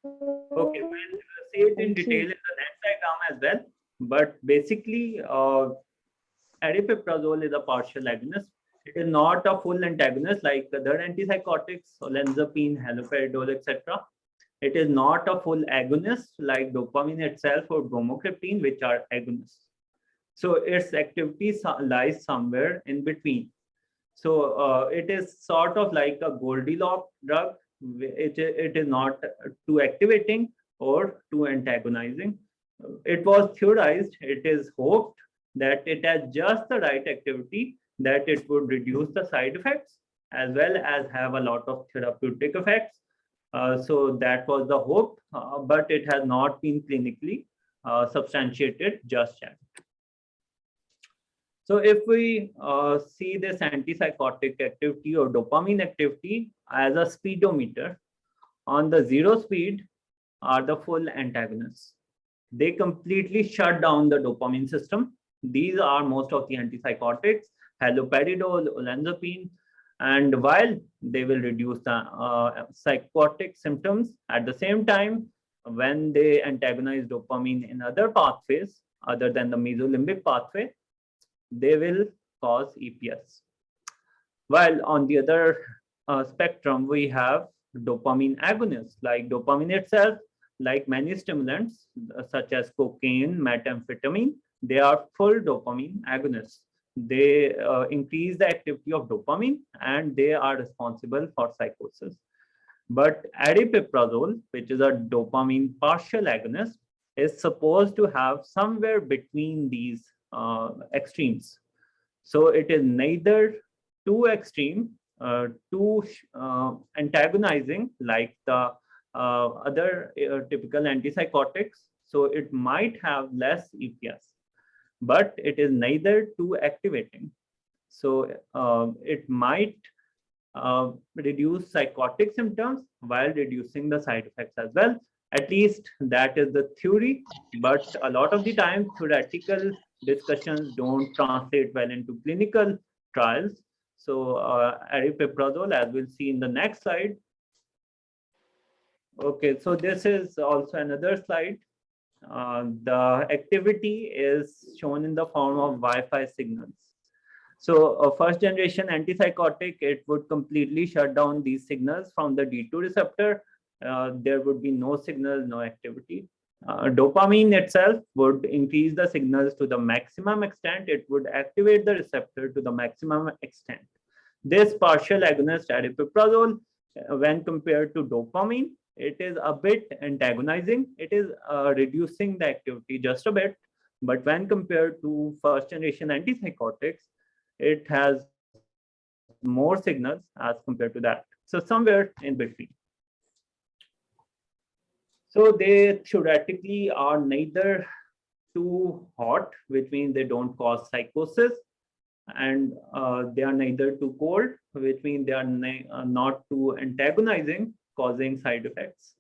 B: Okay, we'll see it in
C: Thank
B: detail
C: you.
B: in the next diagram as well. But basically, aripiprazole is a partial agonist. It is not a full antagonist like other antipsychotics, olanzapine, haloperidol, etc. It is not a full agonist like dopamine itself or bromocriptine, which are agonists. So its activity lies somewhere in between. So it is sort of like a Goldilocks drug. It is not too activating or too antagonizing. It was theorized, it is hoped that it has just the right activity, that it would reduce the side effects as well as have a lot of therapeutic effects. So that was the hope, but it has not been clinically substantiated just yet. So if we see this antipsychotic activity or dopamine activity as a speedometer, on the zero speed are the full antagonists. They completely shut down the dopamine system. These are most of the antipsychotics, haloperidol, olanzapine, and while they will reduce the psychotic symptoms, at the same time, when they antagonize dopamine in other pathways other than the mesolimbic pathway, they will cause EPS. While on the other spectrum, we have dopamine agonists like dopamine itself, like many stimulants such as cocaine, methamphetamine, they are full dopamine agonists. They increase the activity of dopamine and they are responsible for psychosis. But aripiprazole, which is a dopamine partial agonist, is supposed to have somewhere between these extremes. So it is neither too extreme, too antagonizing like the other typical antipsychotics. So it might have less EPS, but it is neither too activating. So it might reduce psychotic symptoms while reducing the side effects as well. At least that is the theory, but a lot of the time theoretical discussions don't translate well into clinical trials. So aripiprazole, as we'll see in the next slide. Okay, so this is also another slide. The activity is shown in the form of Wi-Fi signals. So a first generation antipsychotic, it would completely shut down these signals from the D2 receptor there would be no signal, no activity. Dopamine itself would increase the signals to the maximum extent. It would activate the receptor to the maximum extent. This partial agonist aripiprazole, when compared to dopamine, it is a bit antagonizing. It is reducing the activity just a bit. But when compared to first generation antipsychotics, it has more signals as compared to that. So somewhere in between. So they theoretically are neither too hot, which means they don't cause psychosis, and they are neither too cold, which means they are not too antagonizing, causing side effects.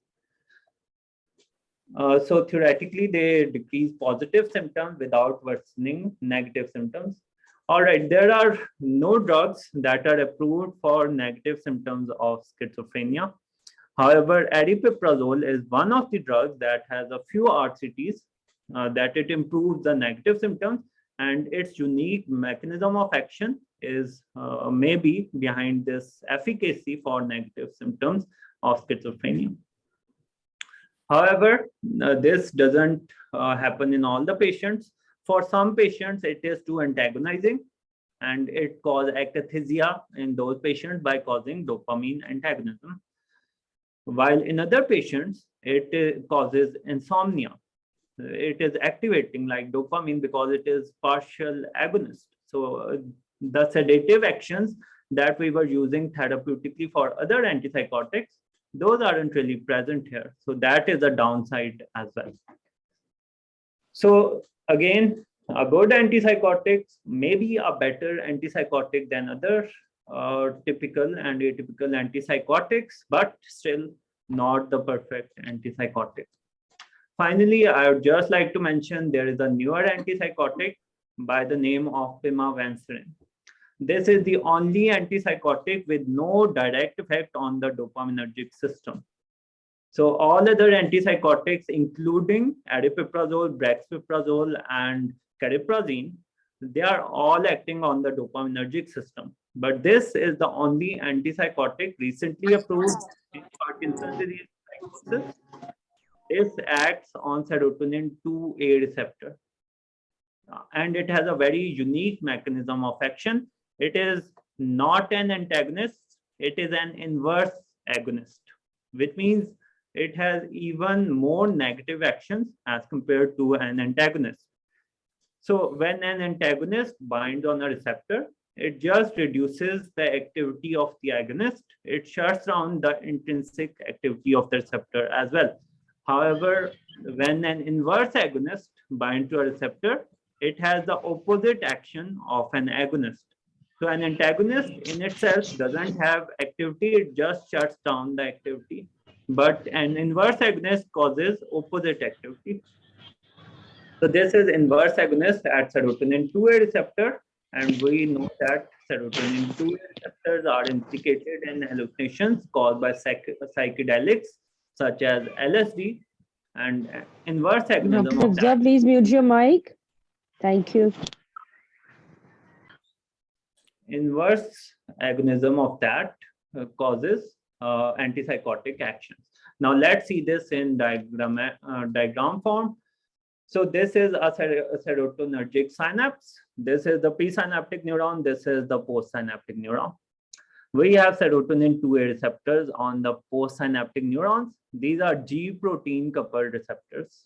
B: So theoretically, they decrease positive symptoms without worsening negative symptoms. All right, there are no drugs that are approved for negative symptoms of schizophrenia. However, aripiprazole is one of the drugs that has a few RCTs that it improves the negative symptoms, and its unique mechanism of action is maybe behind this efficacy for negative symptoms of schizophrenia. However, this doesn't happen in all the patients. For some patients, it is too antagonizing, and it causes akathisia in those patients by causing dopamine antagonism. While in other patients, it causes insomnia. It is activating like dopamine because it is partial agonist. So the sedative actions that we were using therapeutically for other antipsychotics, those aren't really present here. So that is a downside as well. So again, a good antipsychotic may be a better antipsychotic than other typical and atypical antipsychotics, but still not the perfect antipsychotic. Finally, I would just like to mention there is a newer antipsychotic by the name of pimavanserin. This is the only antipsychotic with no direct effect on the dopaminergic system. So all other antipsychotics, including aripiprazole, brexpiprazole, and cariprazine, they are all acting on the dopaminergic system. But this is the only antipsychotic recently approved in Parkinson's disease psychosis. This acts on serotonin 2A receptor. And it has a very unique mechanism of action. It is not an antagonist, it is an inverse agonist, which means it has even more negative actions as compared to an antagonist. So when an antagonist binds on a receptor, it just reduces the activity of the agonist. It shuts down the intrinsic activity of the receptor as well. However, when an inverse agonist binds to a receptor, it has the opposite action of an agonist. So an antagonist in itself doesn't have activity, it just shuts down the activity. But an inverse agonist causes opposite activity. So this is inverse agonist at serotonin 2A receptor, and we know that serotonin 2A receptors are implicated in hallucinations caused by psychedelics such as LSD, and inverse agonism
C: Dr.
B: of
C: Afzal,
B: that.
C: please mute your mic. Thank you.
B: Inverse agonism of that causes antipsychotic actions. Now let's see this in diagram form. So this is a serotonergic synapse. This is the presynaptic neuron. This is the postsynaptic neuron. We have serotonin 2A receptors on the postsynaptic neurons. These are G protein coupled receptors.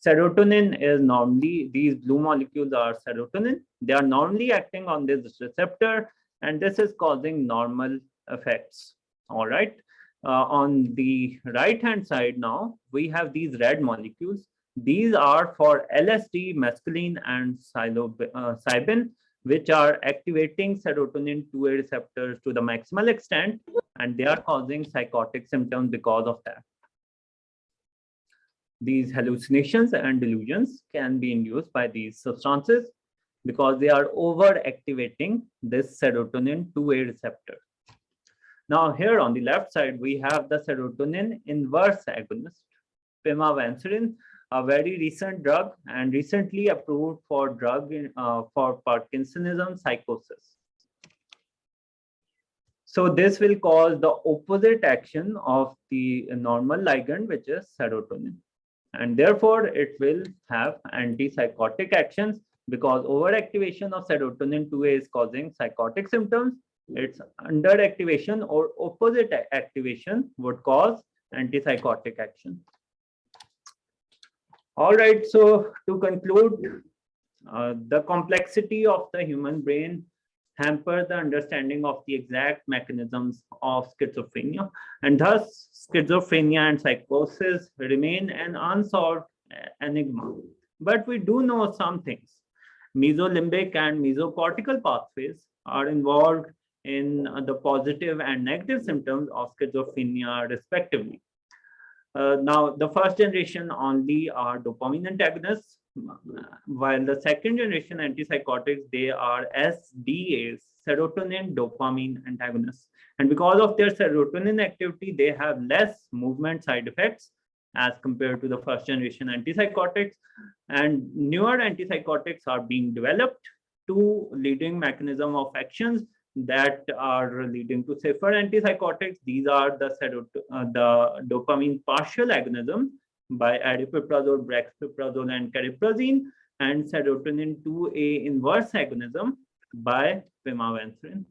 B: Serotonin is normally, these blue molecules are serotonin. They are normally acting on this receptor, and this is causing normal effects. All right. On the right hand side now, we have these red molecules. These are for LSD, mescaline, and psilocybin, which are activating serotonin 2A receptors to the maximal extent, and they are causing psychotic symptoms because of that. These hallucinations and delusions can be induced by these substances because they are overactivating this serotonin 2A receptor. Now here on the left side, we have the serotonin inverse agonist, pimavanserin, a very recent drug and recently approved for drug for Parkinsonism psychosis. So this will cause the opposite action of the normal ligand, which is serotonin. And therefore, it will have antipsychotic actions because overactivation of serotonin 2A is causing psychotic symptoms. Its underactivation or opposite activation would cause antipsychotic action. All right, so to conclude, the complexity of the human brain hamper the understanding of the exact mechanisms of schizophrenia, and thus schizophrenia and psychosis remain an unsolved enigma. But we do know some things. Mesolimbic and mesocortical pathways are involved in the positive and negative symptoms of schizophrenia, respectively. Now, the first generation only are dopamine antagonists, while the second generation antipsychotics, they are SDAs, serotonin dopamine antagonists. And because of their serotonin activity, they have less movement side effects as compared to the first generation antipsychotics. And newer antipsychotics are being developed. Two leading mechanism of actions that are leading to safer antipsychotics. These are the dopamine partial agonism by aripiprazole, brexpiprazole, and cariprazine, and serotonin 2A inverse agonism by pimavanserin.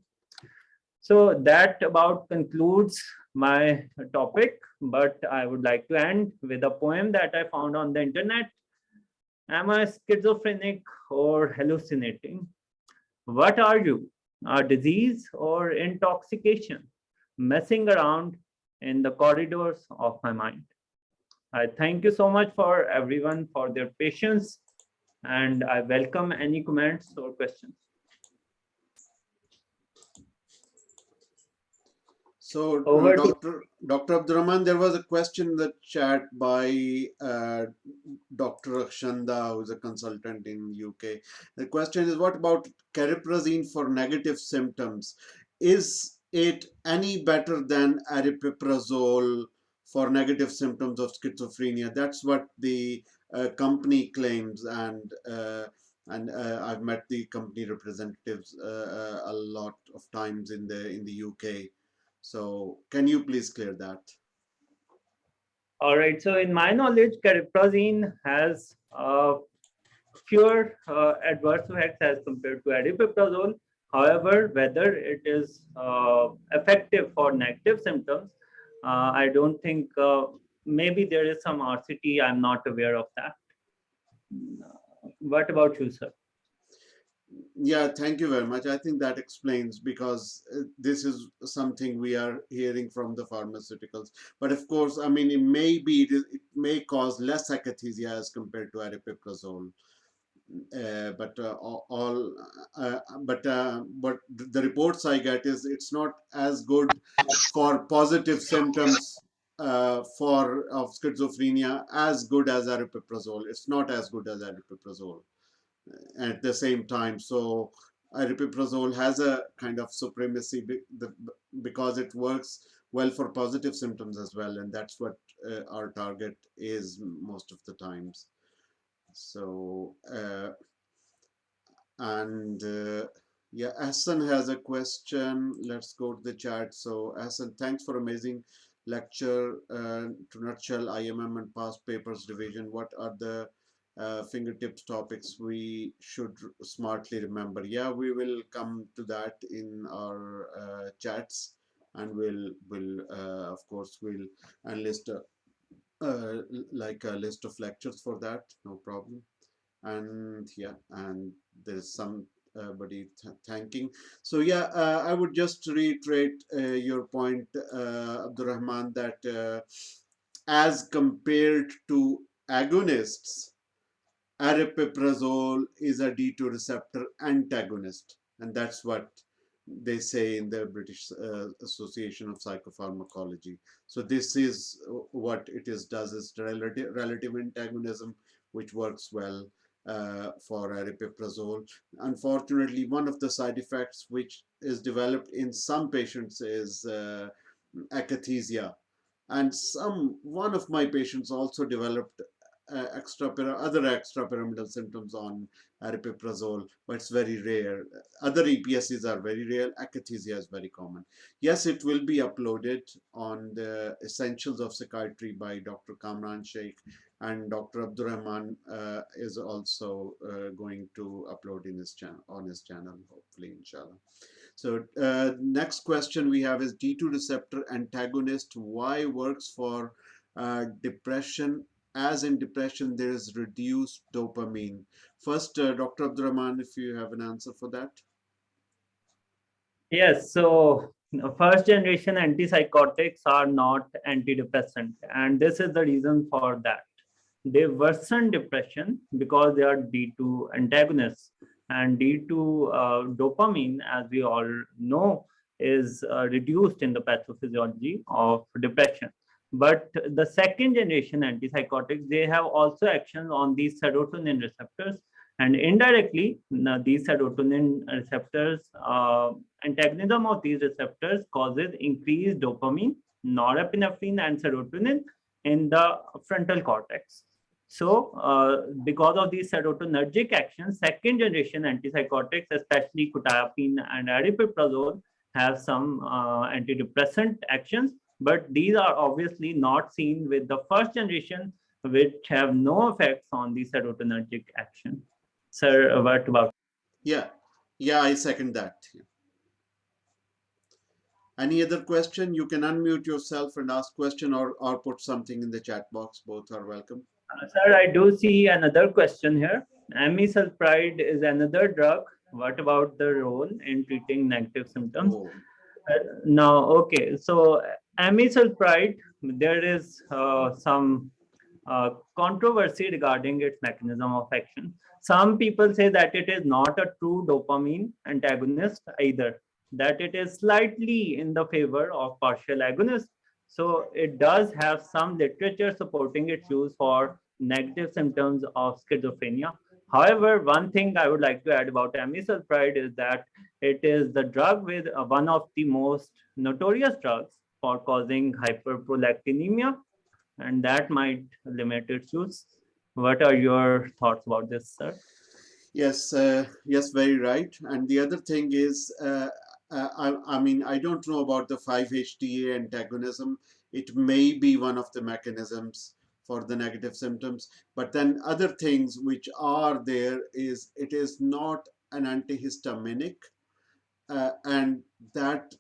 B: So that about concludes my topic, but I would like to end with a poem that I found on the internet. Am I schizophrenic or hallucinating? What are you? A disease or intoxication? Messing around in the corridors of my mind. I thank you so much for everyone for their patience, and I welcome any comments or questions.
A: So,
B: Over to
A: Dr. Abdul Rehman, there was a question in the chat by Dr. Akshanda, who is a consultant in UK. The question is, what about cariprazine for negative symptoms? Is it any better than aripiprazole for negative symptoms of schizophrenia? That's what the company claims, and I've met the company representatives a lot of times in the UK. So can you please clear that?
B: All right. So in my knowledge, cariprazine has fewer adverse effects as compared to aripiprazole. However, whether it is effective for negative symptoms, I don't think. Maybe there is some RCT. I'm not aware of that. What about you, sir?
A: Yeah, thank you very much. I think that explains, because this is something we are hearing from the pharmaceuticals. But of course, I mean, it may cause less akathisia as compared to aripiprazole. But the reports I get is it's not as good for positive symptoms of schizophrenia as good as aripiprazole. It's not as good as aripiprazole at the same time. So aripiprazole has a kind of supremacy because it works well for positive symptoms as well, and that's what our target is most of the times. So yeah, Hassan has a question. Let's go to the chat. So Hassan, thanks for amazing lecture. To nutshell, IMM and past papers revision, what are the fingertips topics we should smartly remember? Yeah, we will come to that in our chats, and we'll of course we'll enlist like a list of lectures for that, no problem. And yeah, and there's somebody thanking. So yeah, I would just reiterate your point, Abdul Rehman, that as compared to agonists, aripiprazole is a D2 receptor antagonist, and that's what they say in the British Association of Psychopharmacology. So this is what it does is relative antagonism, which works well for aripiprazole. Unfortunately, one of the side effects which is developed in some patients is akathisia, and one of my patients also developed other extrapyramidal symptoms on aripiprazole, but it's very rare. Other EPSCs are very rare. Akathisia is very common. Yes, it will be uploaded on the Essentials of Psychiatry by Dr. Kamran Sheikh, and Dr. Abdul Rehman is also going to upload in his channel, hopefully, inshallah. So next question we have is D2 receptor antagonist. Why works for depression? As in depression, there is reduced dopamine. First, Dr. Abdurrahman, if you have an answer for that.
B: Yes, so first generation antipsychotics are not antidepressant, and this is the reason for that. They worsen depression because they are D2 antagonists, and D2 dopamine, as we all know, is reduced in the pathophysiology of depression. But the second generation antipsychotics, they have also actions on these serotonin receptors, and indirectly, these serotonin receptors, antagonism of these receptors causes increased dopamine, norepinephrine, and serotonin in the frontal cortex. So, because of these serotonergic actions, second generation antipsychotics, especially quetiapine and aripiprazole, have some antidepressant actions, but these are obviously not seen with the first generation, which have no effects on the serotonergic action. Sir, what about?
A: Yeah, I second that. Any other question? You can unmute yourself and ask question, or put something in the chat box. Both are welcome.
B: Sir, I do see another question here. Amisulpride is another drug. What about the role in treating negative symptoms?
A: Oh.
B: Now, okay, so amisulpride, there is some controversy regarding its mechanism of action. Some people say that it is not a true dopamine antagonist either, that it is slightly in the favor of partial agonist. So it does have some literature supporting its use for negative symptoms of schizophrenia. However, one thing I would like to add about amisulpride is that it is the drug with one of the most notorious drugs for causing hyperprolactinemia, and that might limit its use. What are your thoughts about this, sir?
A: Yes, yes, very right. And the other thing is, I mean, I don't know about the 5-HTA antagonism. It may be one of the mechanisms for the negative symptoms, but then other things which are there is it is not an antihistaminic, and that,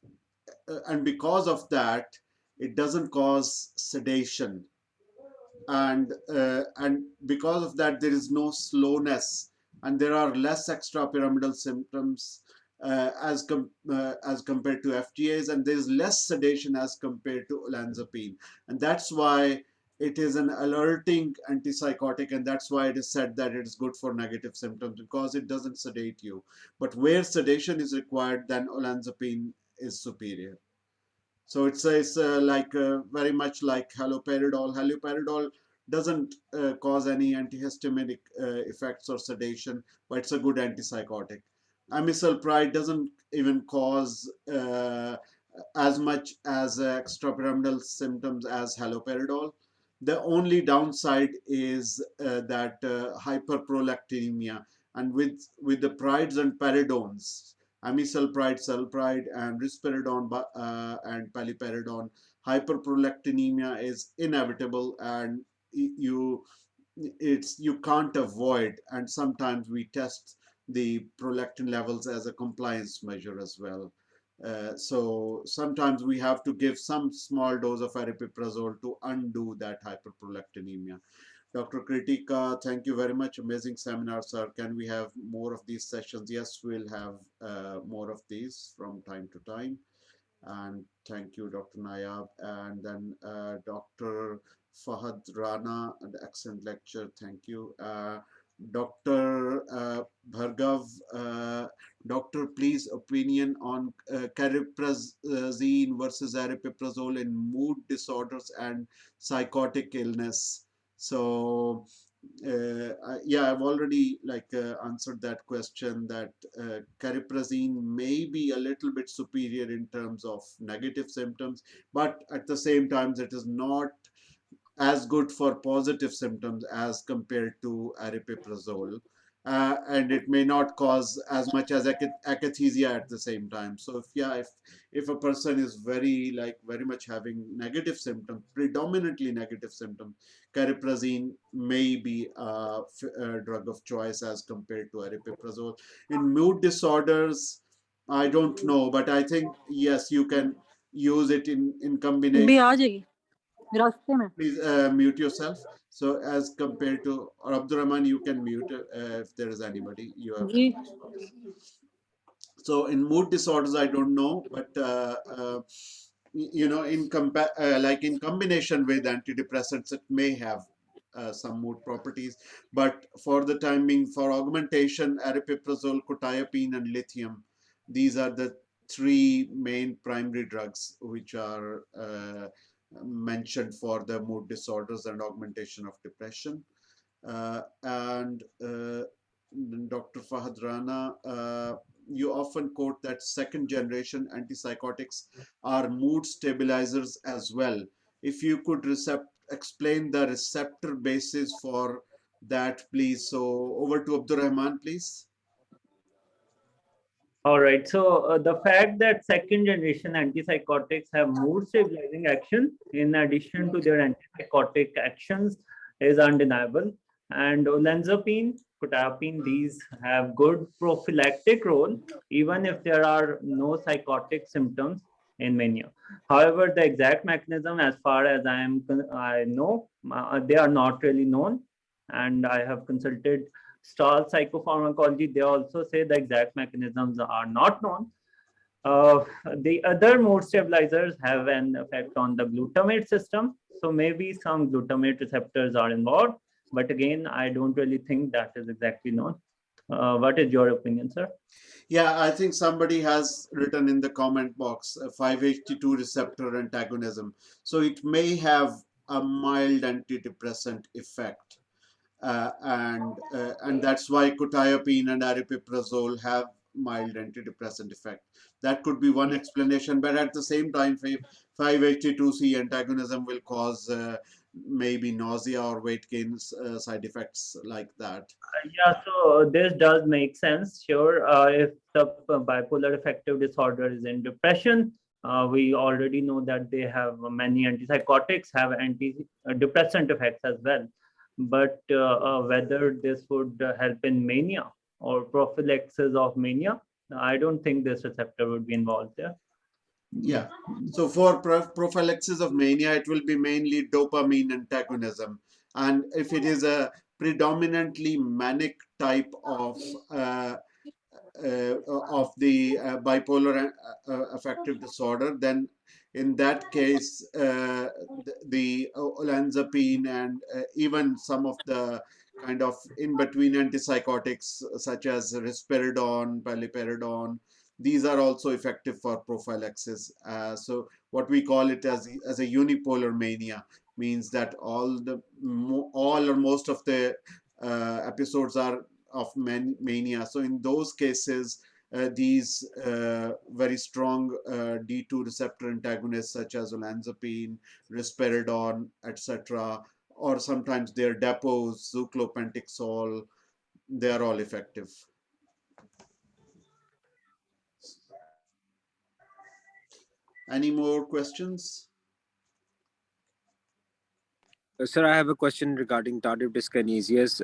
A: and because of that, it doesn't cause sedation, and because of that there is no slowness, and there are less extrapyramidal symptoms as compared to FTAs, and there is less sedation as compared to olanzapine, and that's why it is an alerting antipsychotic, and that's why it is said that it is good for negative symptoms, because it doesn't sedate you. But where sedation is required, then olanzapine is superior. So it's like very much like haloperidol. Haloperidol doesn't cause any antihistaminic effects or sedation, but it's a good antipsychotic. Amisulpride doesn't even cause as much as extrapyramidal symptoms as haloperidol. The only downside is that hyperprolactinemia, and with the prides and paridones, amisulpride, sulpride, and risperidone and paliperidone, hyperprolactinemia is inevitable, and you you can't avoid. And sometimes we test the prolactin levels as a compliance measure as well. So sometimes we have to give some small dose of aripiprazole to undo that hyperprolactinemia. Dr. Kritika, thank you very much. Amazing seminar, sir. Can we have more of these sessions? Yes, we'll have more of these from time to time. And thank you, Dr. Nayab. And then Dr. Fahad Rana, an excellent lecture. Thank you. Dr. Bhargav, doctor, please opinion on cariprazine versus aripiprazole in mood disorders and psychotic illness. So yeah, I've already answered that question, that cariprazine may be a little bit superior in terms of negative symptoms, but at the same time it is not as good for positive symptoms as compared to aripiprazole. And it may not cause as much as akathisia at the same time. So if a person is very much having negative symptoms, predominantly negative symptoms, cariprazine may be a drug of choice as compared to aripiprazole. In mood disorders, I don't know, but I think yes, you can use it in combination. Please mute yourself. So as compared to, or Abdul Rahman, you can mute if there is anybody. You have. So in mood disorders, I don't know, but like in combination with antidepressants, it may have some mood properties. But for the time being, for augmentation, aripiprazole, quetiapine, and lithium, these are the three main primary drugs which are mentioned for the mood disorders and augmentation of depression. And Dr. Fahad Rana, you often quote that second generation antipsychotics are mood stabilizers as well. If you could explain the receptor basis for that, please. So over to Abdur Rahman, please.
B: All right. So the fact that second generation antipsychotics have mood stabilizing action in addition to their antipsychotic actions is undeniable. And olanzapine, quetiapine, these have good prophylactic role, even if there are no psychotic symptoms in mania. However, the exact mechanism, as far as I know, they are not really known. And I have consulted Stahl psychopharmacology. They also say the exact mechanisms are not known. The other mood stabilizers have an effect on the glutamate system. So maybe some glutamate receptors are involved. But again, I don't really think that is exactly known. What is your opinion, sir?
A: Yeah, I think somebody has written in the comment box 5-HT2 receptor antagonism. So it may have a mild antidepressant effect. And that's why quetiapine and aripiprazole have mild antidepressant effect. That could be one explanation, but at the same time, 5-HT2C antagonism will cause maybe nausea or weight gain side effects like that.
B: Yeah, so this does make sense. Sure, if the bipolar affective disorder is in depression, we already know that they have many antipsychotics have antidepressant effects as well. But whether this would help in mania or prophylaxis of mania, I don't think this receptor would be involved there.
A: Yeah. So for prophylaxis of mania, it will be mainly dopamine antagonism. And if it is a predominantly manic type of the bipolar affective disorder, then in that case, the olanzapine and even some of the kind of in-between antipsychotics such as risperidone, paliperidone, these are also effective for prophylaxis. So what we call it as a unipolar mania means that all or most of the episodes are of mania. So in those cases, these very strong D2 receptor antagonists such as olanzapine, risperidone, etc., or sometimes their depots, zuclopentixol, they are all effective. Any more questions?
E: Sir, I have a question regarding tardive dyskinesias,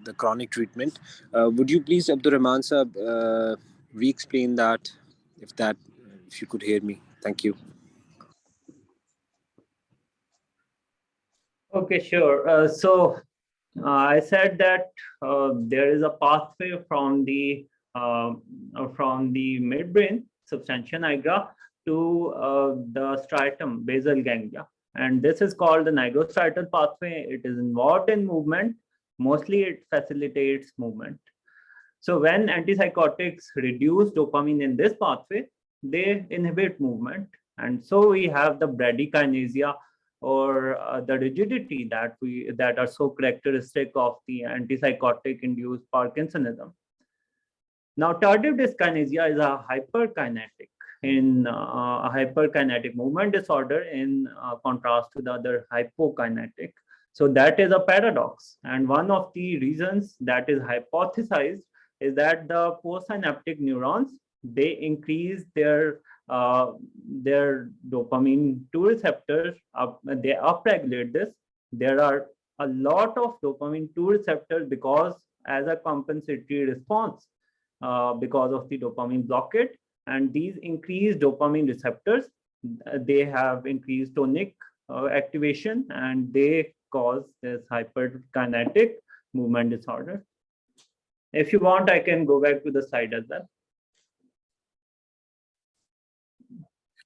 E: the chronic treatment. Would you please, Abdur Rahman sir, re-explain that, if you could hear me? Thank you.
B: Okay, sure. I said that there is a pathway from the midbrain substantia nigra to the striatum basal ganglia, and this is called the nigrostriatal pathway. It is involved in movement. Mostly, it facilitates movement. So when antipsychotics reduce dopamine in this pathway, they inhibit movement, and so we have the bradykinesia or the rigidity that are so characteristic of the antipsychotic induced Parkinsonism. Now, tardive dyskinesia is a hyperkinetic in a hyperkinetic movement disorder in contrast to the other hypokinetic. So that is a paradox. And one of the reasons that is hypothesized is that the postsynaptic neurons, they increase their dopamine 2 receptors, they upregulate this. There are a lot of dopamine 2 receptors because as a compensatory response because of the dopamine blockade, and these increased dopamine receptors, they have increased tonic activation, and they cause this hyperkinetic movement disorder. If you want, I can go back to the slide as well.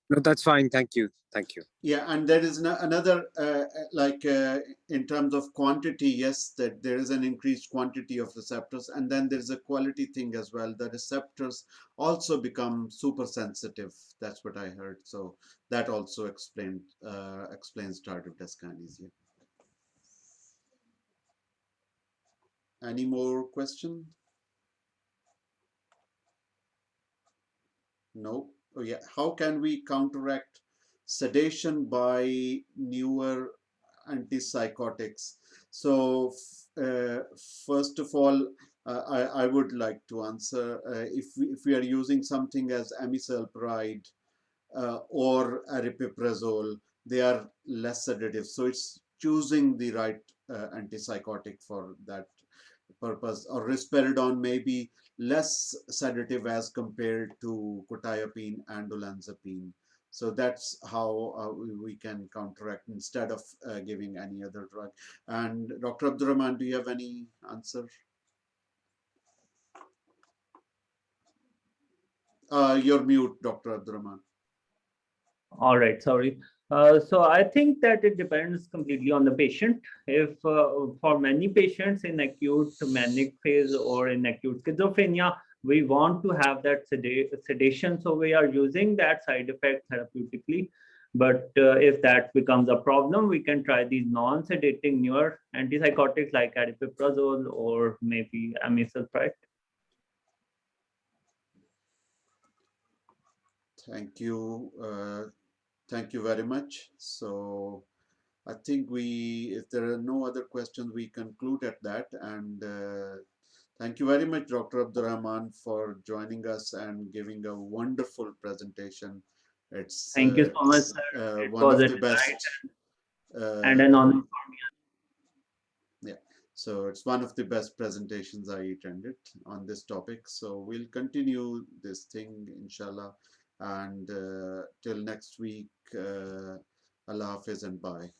E: No, that's fine. Thank you. Thank you.
A: Yeah, and there is another, in terms of quantity, yes, that there is an increased quantity of receptors, and then there's a quality thing as well. The receptors also become super sensitive. That's what I heard. So that also explains tardive dyskinesia. Any more questions? No. Oh yeah. How can we counteract sedation by newer antipsychotics? So first of all, I would like to answer if we are using something as amisulpride or aripiprazole, they are less sedative. So it's choosing the right antipsychotic for that purpose. Or risperidone may be less sedative as compared to quetiapine and olanzapine. So that's how we can counteract instead of giving any other drug. And Dr. Abdul Rehman, do you have any answer? You're mute, Dr. Abdul Rehman.
B: All right, sorry. So I think that it depends completely on the patient. If for many patients in acute manic phase or in acute schizophrenia, we want to have that sedation, so we are using that side effect therapeutically. But if that becomes a problem, we can try these non-sedating newer antipsychotics like aripiprazole or maybe amisulpride.
A: Thank you. Thank you very much. So I think if there are no other questions, we conclude at that. And thank you very much, Dr. Abdul Rehman, for joining us and giving a wonderful presentation. It's
B: Thank you so much, sir. It
A: one
B: was
A: of
B: a
A: the
B: delight
A: best.
B: and an honor for me.
A: Yeah, so it's one of the best presentations I attended on this topic. So we'll continue this thing, inshallah. And till next week, Allah Hafiz and bye.